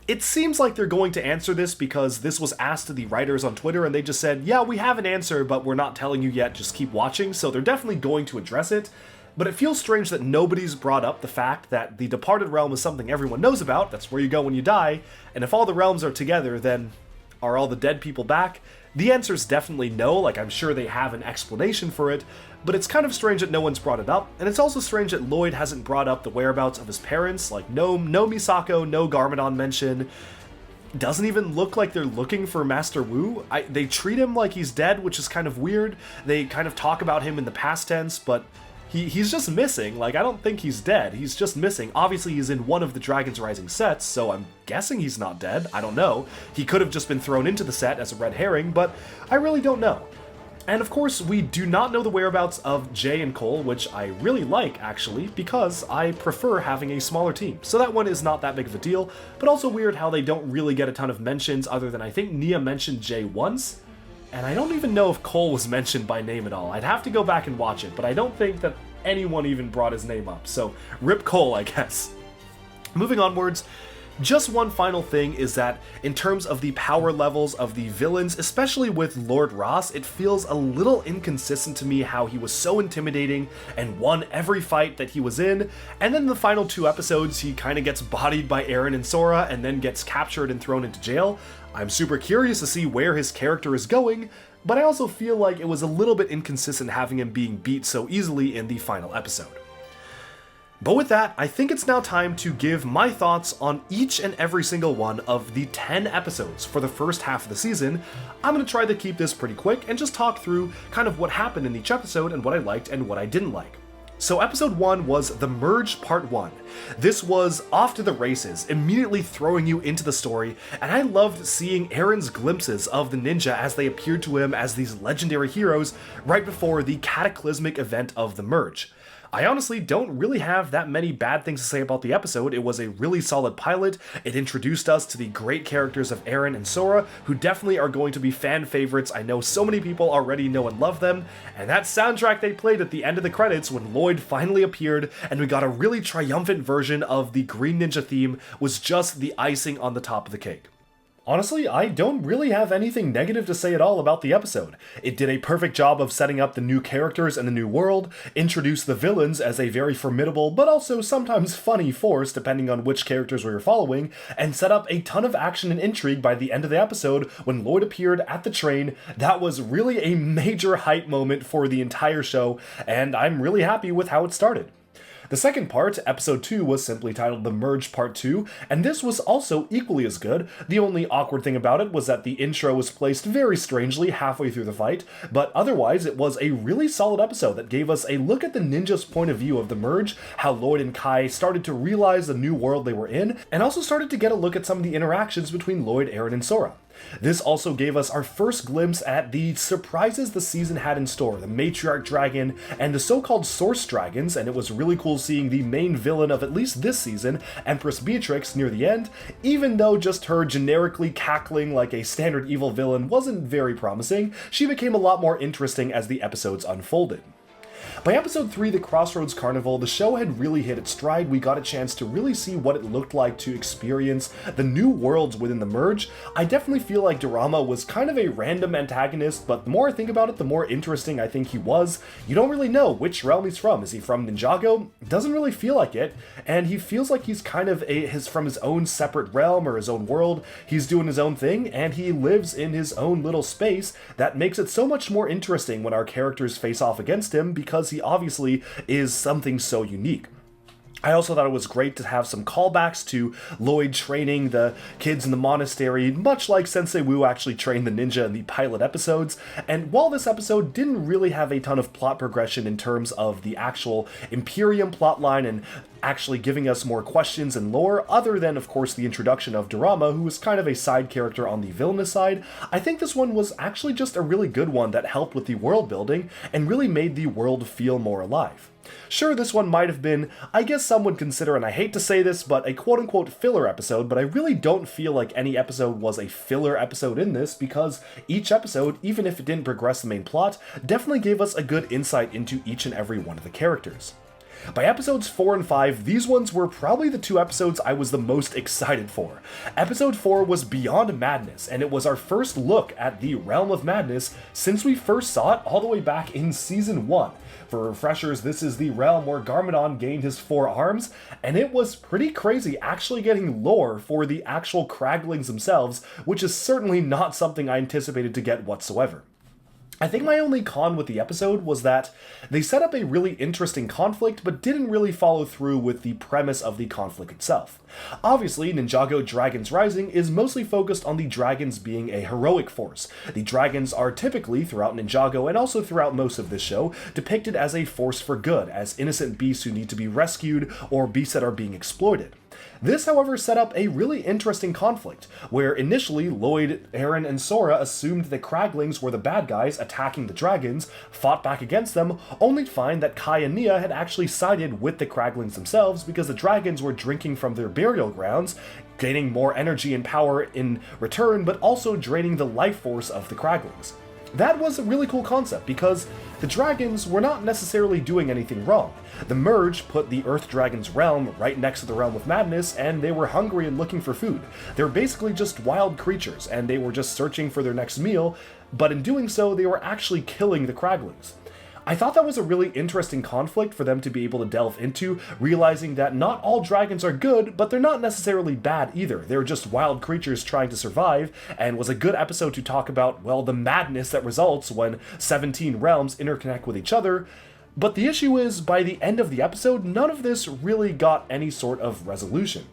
It seems like they're going to answer this because this was asked to the writers on Twitter and they just said, yeah, we have an answer, but we're not telling you yet, just keep watching, so they're definitely going to address it. But it feels strange that nobody's brought up the fact that the Departed Realm is something everyone knows about, that's where you go when you die, and if all the realms are together, then are all the dead people back? The answer is definitely no, I'm sure they have an explanation for it, but it's kind of strange that no one's brought it up, and it's also strange that Lloyd hasn't brought up the whereabouts of his parents, no Misako, no Garmadon mention. Doesn't even look like they're looking for Master Wu. They treat him like he's dead, which is kind of weird. They kind of talk about him in the past tense, but he's just missing. I don't think he's dead. He's just missing. Obviously, he's in one of the Dragon's Rising sets, so I'm guessing he's not dead. I don't know. He could have just been thrown into the set as a red herring, but I really don't know. And of course, we do not know the whereabouts of Jay and Cole, which I really like, actually, because I prefer having a smaller team. So that one is not that big of a deal, but also weird how they don't really get a ton of mentions other than I think Nia mentioned Jay once, and I don't even know if Cole was mentioned by name at all. I'd have to go back and watch it, but I don't think that anyone even brought his name up, so rip Cole, I guess. Moving onwards, just one final thing is that in terms of the power levels of the villains, especially with Lord Ross, it feels a little inconsistent to me how he was so intimidating and won every fight that he was in, and then in the final 2 episodes he kind of gets bodied by Eren and Sora and then gets captured and thrown into jail. I'm super curious to see where his character is going, but I also feel like it was a little bit inconsistent having him being beat so easily in the final episode. But with that, I think it's now time to give my thoughts on each and every single one of the 10 episodes for the first half of the season. I'm going to try to keep this pretty quick and just talk through kind of what happened in each episode and what I liked and what I didn't like. So episode 1 was The Merge Part 1. This was off to the races, immediately throwing you into the story, and I loved seeing Eren's glimpses of the ninja as they appeared to him as these legendary heroes right before the cataclysmic event of the Merge. I honestly don't really have that many bad things to say about the episode. It was a really solid pilot. It introduced us to the great characters of Eren and Sora, who definitely are going to be fan favorites. I know so many people already know and love them, and that soundtrack they played at the end of the credits when Lloyd finally appeared and we got a really triumphant version of the Green Ninja theme was just the icing on the top of the cake. Honestly, I don't really have anything negative to say at all about the episode. It did a perfect job of setting up the new characters and the new world, introduced the villains as a very formidable but also sometimes funny force depending on which characters we were following, and set up a ton of action and intrigue by the end of the episode when Lloyd appeared at the train. That was really a major hype moment for the entire show, and I'm really happy with how it started. The second part, episode 2, was simply titled The Merge Part 2, and this was also equally as good. The only awkward thing about it was that the intro was placed very strangely halfway through the fight, but otherwise it was a really solid episode that gave us a look at the ninja's point of view of the Merge, how Lloyd and Kai started to realize the new world they were in, and also started to get a look at some of the interactions between Lloyd, Eren, and Sora. This also gave us our first glimpse at the surprises the season had in store, the Matriarch Dragon and the so-called Source Dragons, and it was really cool seeing the main villain of at least this season, Empress Beatrix, near the end, even though just her generically cackling like a standard evil villain wasn't very promising. She became a lot more interesting as the episodes unfolded. By episode 3, The Crossroads Carnival, the show had really hit its stride. We got a chance to really see what it looked like to experience the new worlds within the Merge. I definitely feel like Dorama was kind of a random antagonist, but the more I think about it, the more interesting I think he was. You don't really know which realm he's from. Is he from Ninjago? Doesn't really feel like it, and he feels like he's kind of from his own separate realm or his own world. He's doing his own thing, and he lives in his own little space. That makes it so much more interesting when our characters face off against him, because he obviously is something so unique. I also thought it was great to have some callbacks to Lloyd training the kids in the monastery, much like Sensei Wu actually trained the ninja in the pilot episodes. And while this episode didn't really have a ton of plot progression in terms of the actual Imperium plotline and actually giving us more questions and lore, other than, of course, the introduction of Dorama, who was kind of a side character on the villainous side, I think this one was actually just a really good one that helped with the world building and really made the world feel more alive. Sure, this one might have been, I guess some would consider, and I hate to say this, but a quote-unquote filler episode, but I really don't feel like any episode was a filler episode in this, because each episode, even if it didn't progress the main plot, definitely gave us a good insight into each and every one of the characters. By episodes 4 and 5, these ones were probably the 2 episodes I was the most excited for. Episode 4 was Beyond Madness, and it was our first look at the Realm of Madness since we first saw it all the way back in Season 1. For refreshers, this is the realm where Garmadon gained his 4 arms, and it was pretty crazy actually getting lore for the actual Craglings themselves, which is certainly not something I anticipated to get whatsoever. I think my only con with the episode was that they set up a really interesting conflict, but didn't really follow through with the premise of the conflict itself. Obviously, Ninjago Dragons Rising is mostly focused on the dragons being a heroic force. The dragons are typically, throughout Ninjago and also throughout most of this show, depicted as a force for good, as innocent beasts who need to be rescued or beasts that are being exploited. This, however, set up a really interesting conflict, where initially Lloyd, Aaron, and Sora assumed the Kraglings were the bad guys attacking the dragons, fought back against them, only to find that Kai and Nia had actually sided with the Kraglings themselves because the dragons were drinking from their burial grounds, gaining more energy and power in return, but also draining the life force of the Kraglings. That was a really cool concept because the dragons were not necessarily doing anything wrong. The merge put the Earth Dragon's realm right next to the Realm of Madness, and they were hungry and looking for food. They were basically just wild creatures, and they were just searching for their next meal, but in doing so, they were actually killing the Kraglings. I thought that was a really interesting conflict for them to be able to delve into, realizing that not all dragons are good, but they're not necessarily bad either. They're just wild creatures trying to survive, and was a good episode to talk about, well, the madness that results when 17 realms interconnect with each other. But the issue is, by the end of the episode, none of this really got any sort of resolution.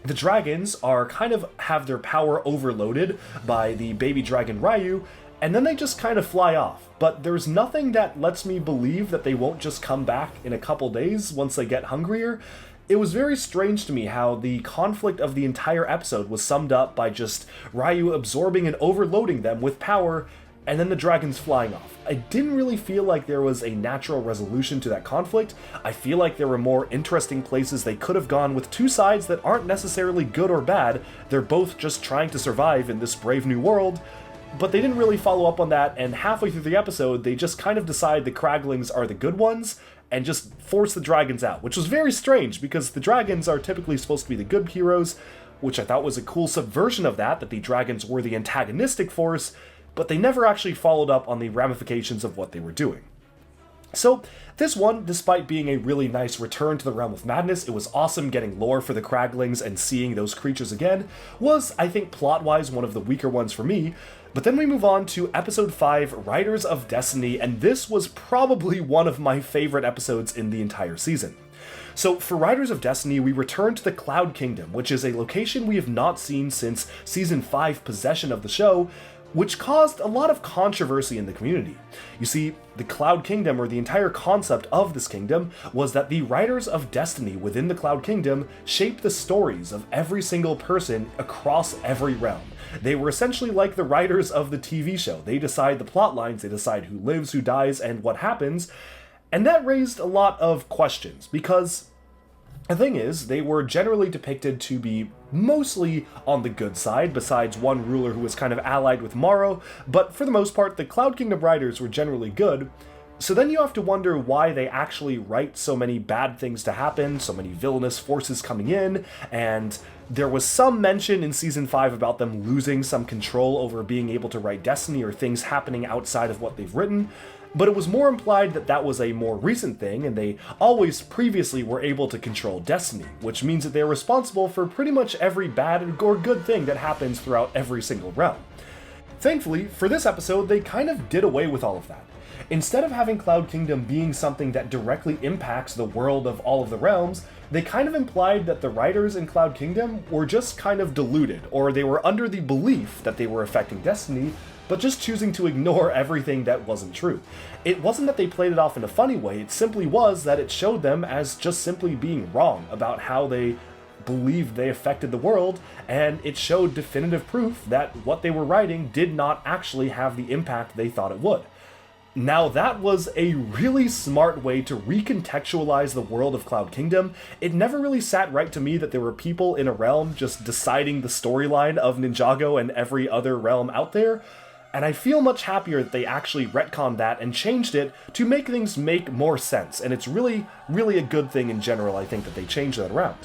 The dragons are kind of have their power overloaded by the baby dragon Ryu, and then they just kind of fly off. But there's nothing that lets me believe that they won't just come back in a couple days once they get hungrier. It was very strange to me how the conflict of the entire episode was summed up by just Ryu absorbing and overloading them with power, and then the dragons flying off. I didn't really feel like there was a natural resolution to that conflict. I feel like there were more interesting places they could have gone with two sides that aren't necessarily good or bad. They're both just trying to survive in this brave new world. But they didn't really follow up on that, and halfway through the episode, they just kind of decide the Kraglings are the good ones, and just force the dragons out, which was very strange, because the dragons are typically supposed to be the good heroes, which I thought was a cool subversion of that the dragons were the antagonistic force, but they never actually followed up on the ramifications of what they were doing. So, this one, despite being a really nice return to the Realm of Madness, it was awesome getting lore for the Kraglings and seeing those creatures again, was, I think, plot-wise one of the weaker ones for me. But then we move on to Episode 5, Riders of Destiny, and this was probably one of my favorite episodes in the entire season. So, for Riders of Destiny, we return to the Cloud Kingdom, which is a location we have not seen since Season 5 possession of the show, which caused a lot of controversy in the community. You see, the Cloud Kingdom, or the entire concept of this kingdom, was that the Riders of Destiny within the Cloud Kingdom shaped the stories of every single person across every realm. They were essentially like the writers of the TV show. They decide the plot lines, they decide who lives, who dies, and what happens, and that raised a lot of questions, because the thing is, they were generally depicted to be mostly on the good side, besides one ruler who was kind of allied with Morrow, but for the most part, the Cloud Kingdom Riders were generally good. So then you have to wonder why they actually write so many bad things to happen, so many villainous forces coming in, and there was some mention in Season 5 about them losing some control over being able to write Destiny or things happening outside of what they've written. But it was more implied that that was a more recent thing, and they always previously were able to control Destiny, which means that they're responsible for pretty much every bad or good thing that happens throughout every single realm. Thankfully, for this episode, they kind of did away with all of that. Instead of having Cloud Kingdom being something that directly impacts the world of all of the realms, they kind of implied that the writers in Cloud Kingdom were just kind of deluded, or they were under the belief that they were affecting Destiny, but just choosing to ignore everything that wasn't true. It wasn't that they played it off in a funny way, it simply was that it showed them as just simply being wrong about how they believed they affected the world, and it showed definitive proof that what they were writing did not actually have the impact they thought it would. Now that was a really smart way to recontextualize the world of Cloud Kingdom. It never really sat right to me that there were people in a realm just deciding the storyline of Ninjago and every other realm out there, and I feel much happier that they actually retconned that and changed it to make things make more sense, and it's really, really a good thing in general, I think, that they changed that around.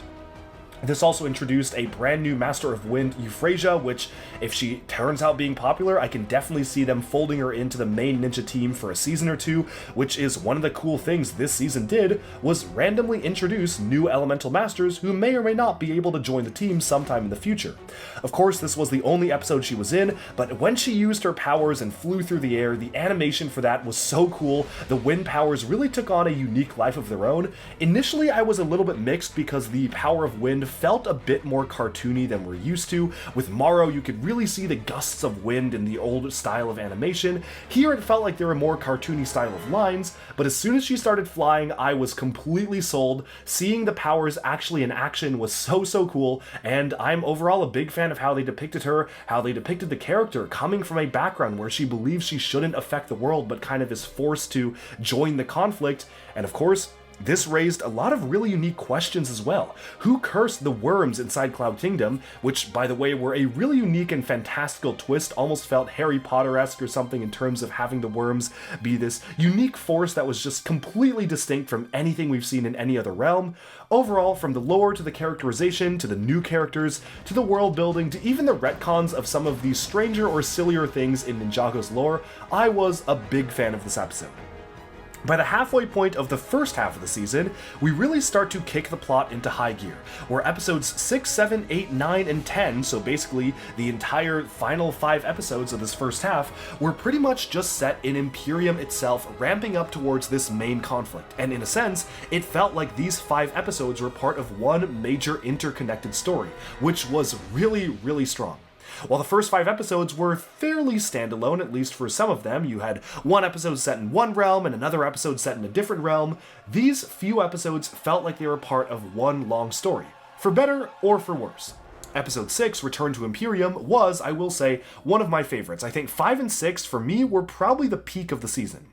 This also introduced a brand new Master of Wind, Euphrasia, which, if she turns out being popular, I can definitely see them folding her into the main ninja team for a season or two, which is one of the cool things this season did, was randomly introduce new elemental masters who may or may not be able to join the team sometime in the future. Of course, this was the only episode she was in, but when she used her powers and flew through the air, the animation for that was so cool. The wind powers really took on a unique life of their own. Initially, I was a little bit mixed because the power of wind felt a bit more cartoony than we're used to. With Maro, you could really see the gusts of wind in the old style of animation. Here it felt like there were more cartoony style of lines, but as soon as she started flying, I was completely sold. Seeing the powers actually in action was so cool, and I'm overall a big fan of how they depicted her, how they depicted the character coming from a background where she believes she shouldn't affect the world but kind of is forced to join the conflict, and of course, this raised a lot of really unique questions as well. Who cursed the worms inside Cloud Kingdom, which, by the way, were a really unique and fantastical twist, almost felt Harry Potter-esque or something in terms of having the worms be this unique force that was just completely distinct from anything we've seen in any other realm. Overall, from the lore to the characterization, to the new characters, to the world building, to even the retcons of some of these stranger or sillier things in Ninjago's lore, I was a big fan of this episode. By the halfway point of the first half of the season, we really start to kick the plot into high gear, where episodes 6, 7, 8, 9, and 10, so basically the entire final 5 episodes of this first half, were pretty much just set in Imperium itself, ramping up towards this main conflict. And in a sense, it felt like these 5 episodes were part of one major interconnected story, which was really strong. While the first 5 episodes were fairly standalone, at least for some of them, you had one episode set in one realm and another episode set in a different realm, these few episodes felt like they were part of one long story, for better or for worse. Episode 6, Return to Imperium, was, I will say, one of my favorites. I think 5 and 6, for me, were probably the peak of the season.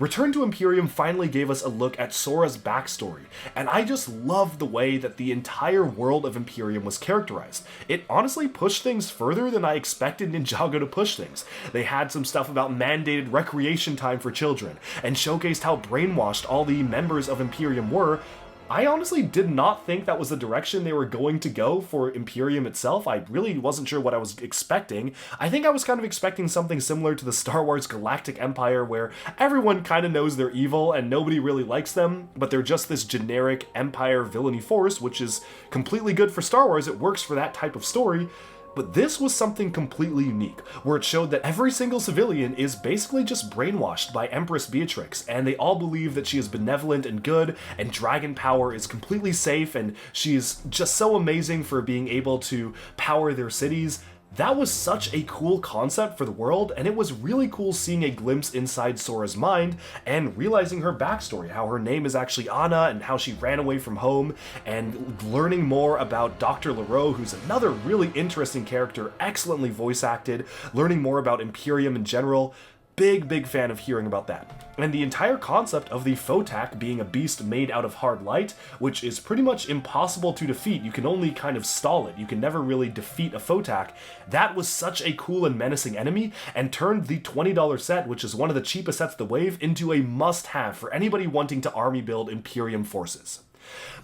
Return to Imperium finally gave us a look at Sora'S backstory, and I just loved the way that the entire world of Imperium was characterized. It honestly pushed things further than I expected Ninjago to push things. They had some stuff about mandated recreation time for children, and showcased how brainwashed all the members of Imperium were. I honestly did not think that was the direction they were going to go for Imperium itself. I really wasn't sure what I was expecting. I think I was kind of expecting something similar to the Star Wars Galactic Empire, where everyone kind of knows they're evil and nobody really likes them, but they're just this generic Empire villainy force, which is completely good for Star Wars. It works for that type of story. But this was something completely unique, where it showed that every single civilian is basically just brainwashed by Empress Beatrix, and they all believe that she is benevolent and good, and dragon power is completely safe, and she is just so amazing for being able to power their cities. That was such a cool concept for the world, and it was really cool seeing a glimpse inside Sora'S mind and realizing her backstory, how her name is actually Anna and how she ran away from home, and learning more about Dr. Leroux, who's another really interesting character, excellently voice acted, learning more about Imperium in general. Big fan of hearing about that. And the entire concept of the Photak being a beast made out of hard light, which is pretty much impossible to defeat. You can only kind of stall it. You can never really defeat a Photak. That was such a cool and menacing enemy, and turned the $20 set, which is one of the cheapest sets of the wave, into a must-have for anybody wanting to army build Imperium forces.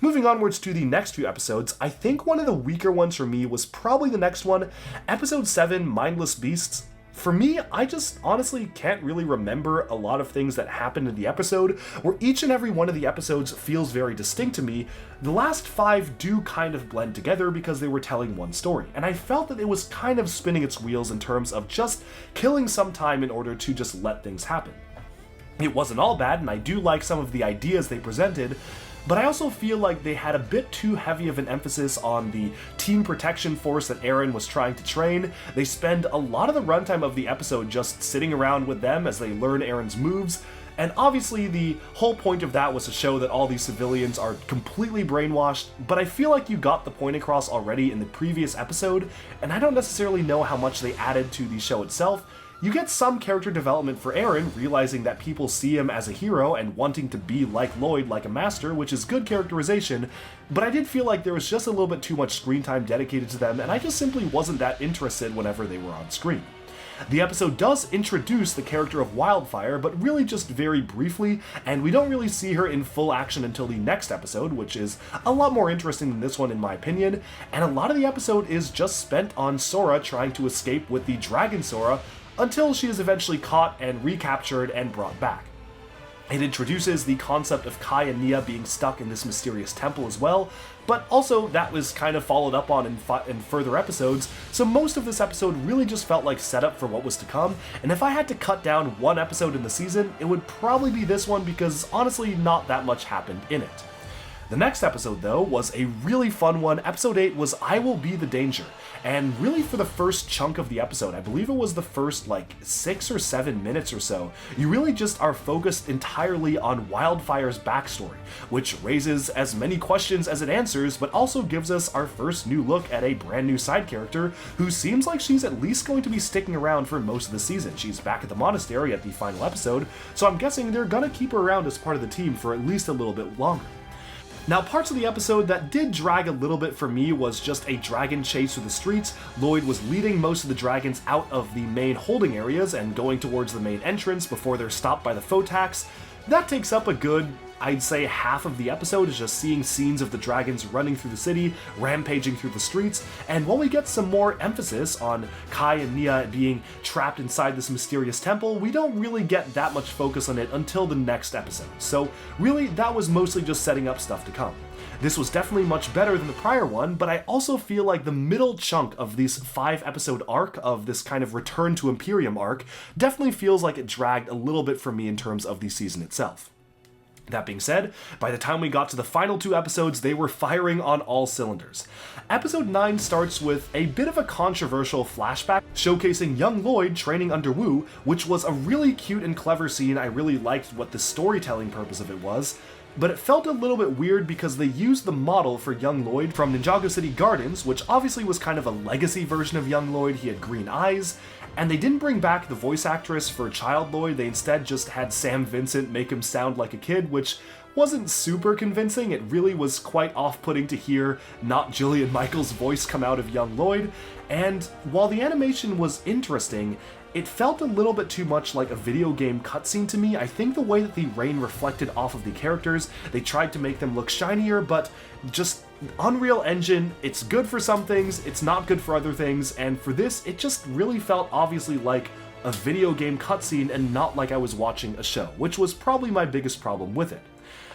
Moving onwards to the next few episodes, I think one of the weaker ones for me was probably the next one, Episode 7, Mindless Beasts. For me, I just honestly can't really remember a lot of things that happened in the episode, where each and every one of the episodes feels very distinct to me. The last 5 do kind of blend together because they were telling one story, and I felt that it was kind of spinning its wheels in terms of just killing some time in order to just let things happen. It wasn't all bad, and I do like some of the ideas they presented, but I also feel like they had a bit too heavy of an emphasis on the team protection force that Eren was trying to train. They spend a lot of the runtime of the episode just sitting around with them as they learn Eren's moves, and obviously the whole point of that was to show that all these civilians are completely brainwashed, but I feel like you got the point across already in the previous episode, and I don't necessarily know how much they added to the show itself. You get some character development for Eren, realizing that people see him as a hero and wanting to be like Lloyd, like a master, which is good characterization, but I did feel like there was just a little bit too much screen time dedicated to them, and I just simply wasn't that interested whenever they were on screen. The episode does introduce the character of Wildfire, but really just very briefly, and we don't really see her in full action until the next episode, which is a lot more interesting than this one in my opinion, and a lot of the episode is just spent on Sora trying to escape with the Dragon Sora, until she is eventually caught and recaptured and brought back. It introduces the concept of Kai and Nia being stuck in this mysterious temple as well, but also that was kind of followed up on in further episodes, so most of this episode really just felt like setup for what was to come, and if I had to cut down one episode in the season, it would probably be this one because honestly not that much happened in it. The next episode, though, was a really fun one. Episode 8 was I Will Be the Danger. And really for the first chunk of the episode, I believe it was the first 6 or 7 minutes or so, you really just are focused entirely on Wildfire's backstory, which raises as many questions as it answers, but also gives us our first new look at a brand new side character who seems like she's at least going to be sticking around for most of the season. She's back at the monastery at the final episode, so I'm guessing they're gonna keep her around as part of the team for at least a little bit longer. Now, parts of the episode that did drag a little bit for me was just a dragon chase through the streets. Lloyd was leading most of the dragons out of the main holding areas and going towards the main entrance before they're stopped by the Photax. That takes up a good, I'd say, half of the episode is just seeing scenes of the dragons running through the city, rampaging through the streets, and while we get some more emphasis on Kai and Nia being trapped inside this mysterious temple, we don't really get that much focus on it until the next episode. So really, that was mostly just setting up stuff to come. This was definitely much better than the prior one, but I also feel like the middle chunk of this 5-episode arc, of this kind of return to Imperium arc, definitely feels like it dragged a little bit for me in terms of the season itself. That being said, by the time we got to the final 2 episodes, they were firing on all cylinders. Episode 9 starts with a bit of a controversial flashback showcasing young Lloyd training under Wu, which was a really cute and clever scene. I really liked what the storytelling purpose of it was, but it felt a little bit weird because they used the model for young Lloyd from Ninjago City Gardens, which obviously was kind of a legacy version of young Lloyd. He had green eyes, and they didn't bring back the voice actress for child Lloyd. They instead just had Sam Vincent make him sound like a kid, which wasn't super convincing. It really was quite off-putting to hear not Jillian Michaels' voice come out of young Lloyd, and while the animation was interesting, it felt a little bit too much like a video game cutscene to me. I think the way that the rain reflected off of the characters, they tried to make them look shinier, but just Unreal Engine, it's good for some things, it's not good for other things, and for this, it just really felt obviously like a video game cutscene and not like I was watching a show, which was probably my biggest problem with it.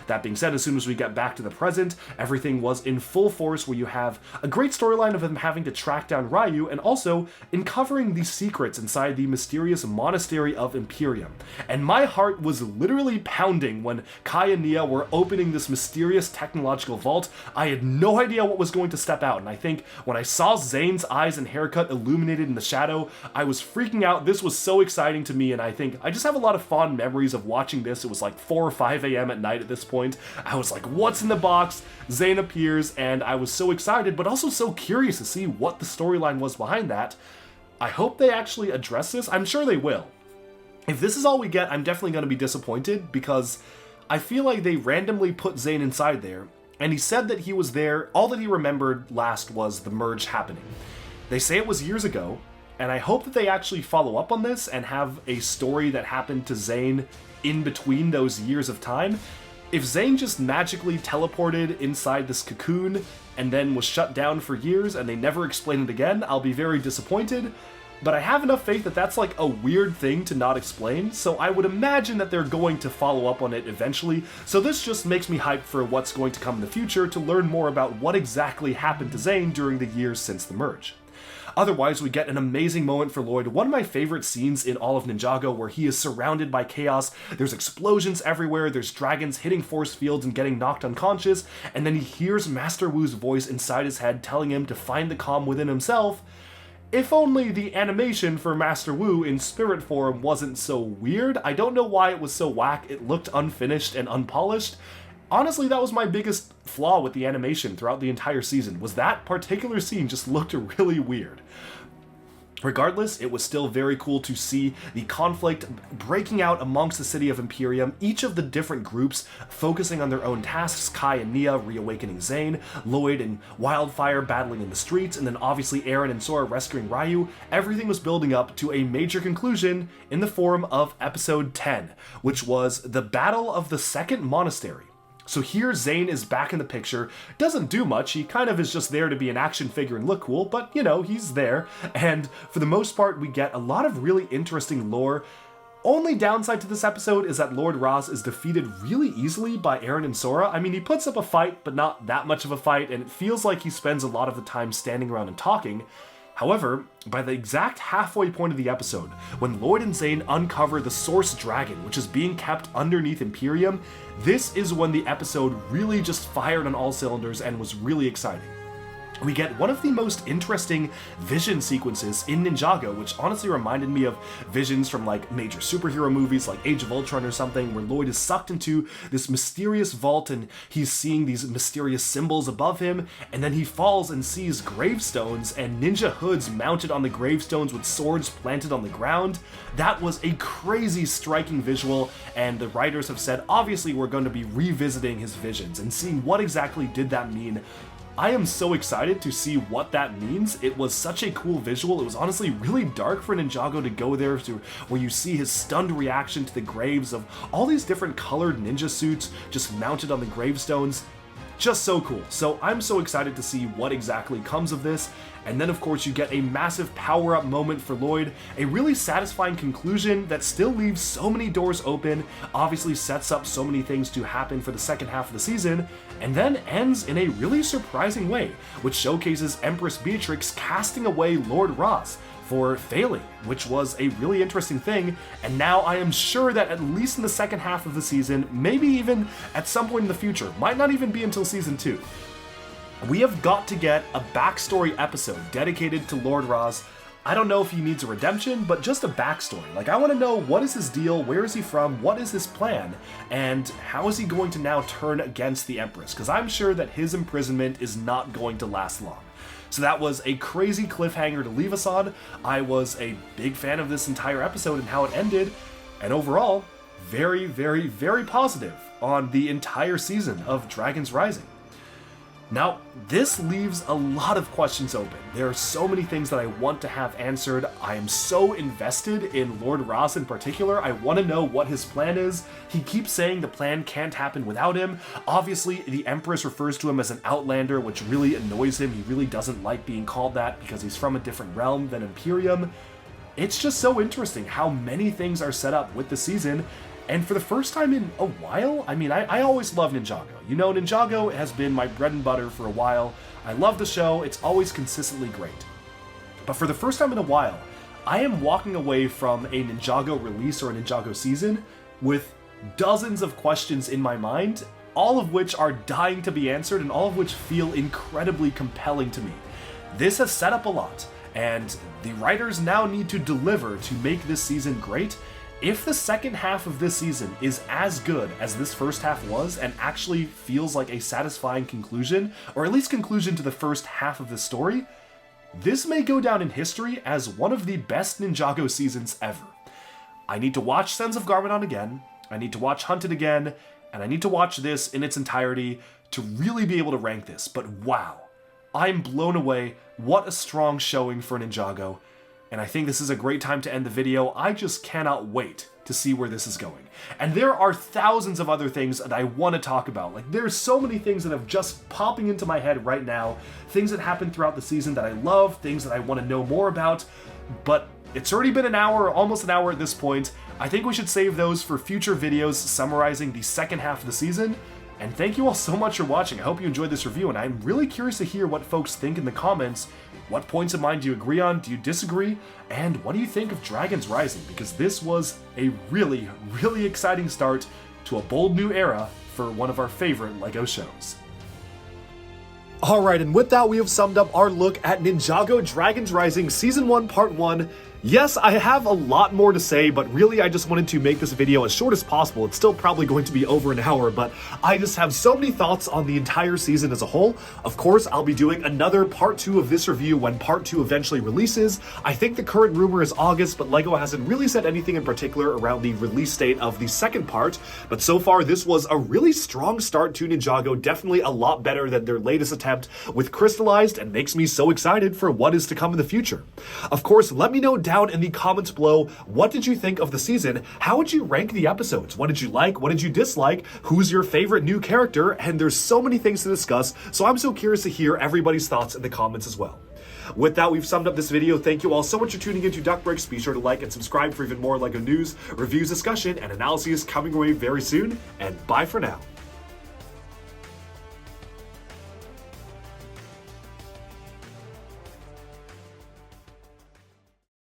That being said, as soon as we get back to the present, everything was in full force, where you have a great storyline of him having to track down Ryu, and also uncovering the secrets inside the mysterious monastery of Imperium. And my heart was literally pounding when Kai and Nia were opening this mysterious technological vault. I had no idea what was going to step out, and I think when I saw Zane's eyes and haircut illuminated in the shadow, I was freaking out. This was so exciting to me, and I think I just have a lot of fond memories of watching this. It was like 4 or 5 a.m. at night at this point. I was like, what's in the box? Zane appears, and I was so excited, but also so curious to see what the storyline was behind that. I hope they actually address this. I'm sure they will. If this is all we get, I'm definitely going to be disappointed, because I feel like they randomly put Zane inside there, and he said that he was there. All that he remembered last was the merge happening. They say it was years ago, and I hope that they actually follow up on this and have a story that happened to Zane in between those years of time. If Zane just magically teleported inside this cocoon and then was shut down for years and they never explain it again, I'll be very disappointed, but I have enough faith that that's like a weird thing to not explain, so I would imagine that they're going to follow up on it eventually, so this just makes me hyped for what's going to come in the future to learn more about what exactly happened to Zane during the years since the merge. Otherwise, we get an amazing moment for Lloyd, one of my favorite scenes in all of Ninjago, where he is surrounded by chaos. There's explosions everywhere, there's dragons hitting force fields and getting knocked unconscious, and then he hears Master Wu's voice inside his head telling him to find the calm within himself. If only the animation for Master Wu in spirit form wasn't so weird. I don't know why it was so whack. It looked unfinished and unpolished. Honestly, that was my biggest flaw with the animation throughout the entire season, was that particular scene just looked really weird. Regardless, it was still very cool to see the conflict breaking out amongst the city of Imperium, each of the different groups focusing on their own tasks, Kai and Nia reawakening Zane, Lloyd and Wildfire battling in the streets, and then obviously Eren and Sora rescuing Ryu. Everything was building up to a major conclusion in the form of episode 10, which was the Battle of the Second Monastery. So here Zane is back in the picture, doesn't do much, he kind of is just there to be an action figure and look cool, but you know, he's there, and for the most part we get a lot of really interesting lore. Only downside to this episode is that Lord Raz is defeated really easily by Eren and Sora. I mean, he puts up a fight, but not that much of a fight, and it feels like he spends a lot of the time standing around and talking. However, by the exact halfway point of the episode, when Lloyd and Zane uncover the Source Dragon, which is being kept underneath Imperium, this is when the episode really just fired on all cylinders and was really exciting. We get one of the most interesting vision sequences in Ninjago, which honestly reminded me of visions from like major superhero movies like Age of Ultron or something, where Lloyd is sucked into this mysterious vault and he's seeing these mysterious symbols above him, and then he falls and sees gravestones and ninja hoods mounted on the gravestones with swords planted on the ground. That was a crazy striking visual, and the writers have said obviously we're going to be revisiting his visions and seeing what exactly did that mean. I am so excited to see what that means. It was such a cool visual. It was honestly really dark for Ninjago to go there, to where you see his stunned reaction to the graves of all these different colored ninja suits just mounted on the gravestones. Just so cool. So I'm so excited to see what exactly comes of this. And then of course you get a massive power-up moment for Lloyd, a really satisfying conclusion that still leaves so many doors open, obviously sets up so many things to happen for the second half of the season, and then ends in a really surprising way, which showcases Empress Beatrix casting away Lord Ross for failing, which was a really interesting thing, and now I am sure that at least in the second half of the season, maybe even at some point in the future, might not even be until season 2, we have got to get a backstory episode dedicated to Lord Ross. I don't know if he needs a redemption, but just a backstory. Like, I want to know, what is his deal, where is he from, what is his plan, and how is he going to now turn against the Empress? Because I'm sure that his imprisonment is not going to last long. So that was a crazy cliffhanger to leave us on. I was a big fan of this entire episode and how it ended, and overall, very, very, very positive on the entire season of Dragons Rising. Now, this leaves a lot of questions open. There are so many things that I want to have answered. I am so invested in Lord Ross in particular. I want to know what his plan is. He keeps saying the plan can't happen without him. Obviously, the Empress refers to him as an outlander, which really annoys him. He really doesn't like being called that because he's from a different realm than Imperium. It's just so interesting how many things are set up with the season. And for the first time in a while, I mean, I always love Ninjago. You know, Ninjago has been my bread and butter for a while. I love the show. It's always consistently great. But for the first time in a while, I am walking away from a Ninjago release or a Ninjago season with dozens of questions in my mind, all of which are dying to be answered and all of which feel incredibly compelling to me. This has set up a lot, and the writers now need to deliver to make this season great. If the second half of this season is as good as this first half was and actually feels like a satisfying conclusion, or at least conclusion to the first half of the story, this may go down in history as one of the best Ninjago seasons ever. I need to watch Sons of Garmadon again, I need to watch Hunted again, and I need to watch this in its entirety to really be able to rank this, but wow, I'm blown away. What a strong showing for Ninjago. And I think this is a great time to end the video. I just cannot wait to see where this is going. And there are thousands of other things that I want to talk about. Like, there's so many things that have just popping into my head right now. Things that happened throughout the season that I love, things that I want to know more about. But it's already been an hour, almost an hour at this point. I think we should save those for future videos summarizing the second half of the season. And thank you all so much for watching. I hope you enjoyed this review, and I'm really curious to hear what folks think in the comments. What points of mine do you agree on? Do you disagree? And what do you think of Dragons Rising? Because this was a really, really exciting start to a bold new era for one of our favorite LEGO shows. Alright, and with that, we have summed up our look at Ninjago Dragons Rising Season 1 Part 1. Yes, I have a lot more to say, but really I just wanted to make this video as short as possible. It's still probably going to be over an hour, but I just have so many thoughts on the entire season as a whole. Of course, I'll be doing another Part 2 of this review when Part 2 eventually releases. I think the current rumor is August, but LEGO hasn't really said anything in particular around the release date of the second part. But so far, this was a really strong start to Ninjago, definitely a lot better than their latest attempt with Crystallized, and makes me so excited for what is to come in the future. Of course, let me know down in the comments below, what did you think of the season? How would you rank the episodes? What did you like? What did you dislike? Who's your favorite new character? And there's so many things to discuss, so I'm so curious to hear everybody's thoughts in the comments as well. With that, we've summed up this video. Thank you all so much for tuning into Duck Breaks. Be sure to like and subscribe for even more LEGO news, reviews, discussion, and analyses coming your way very soon, and bye for now.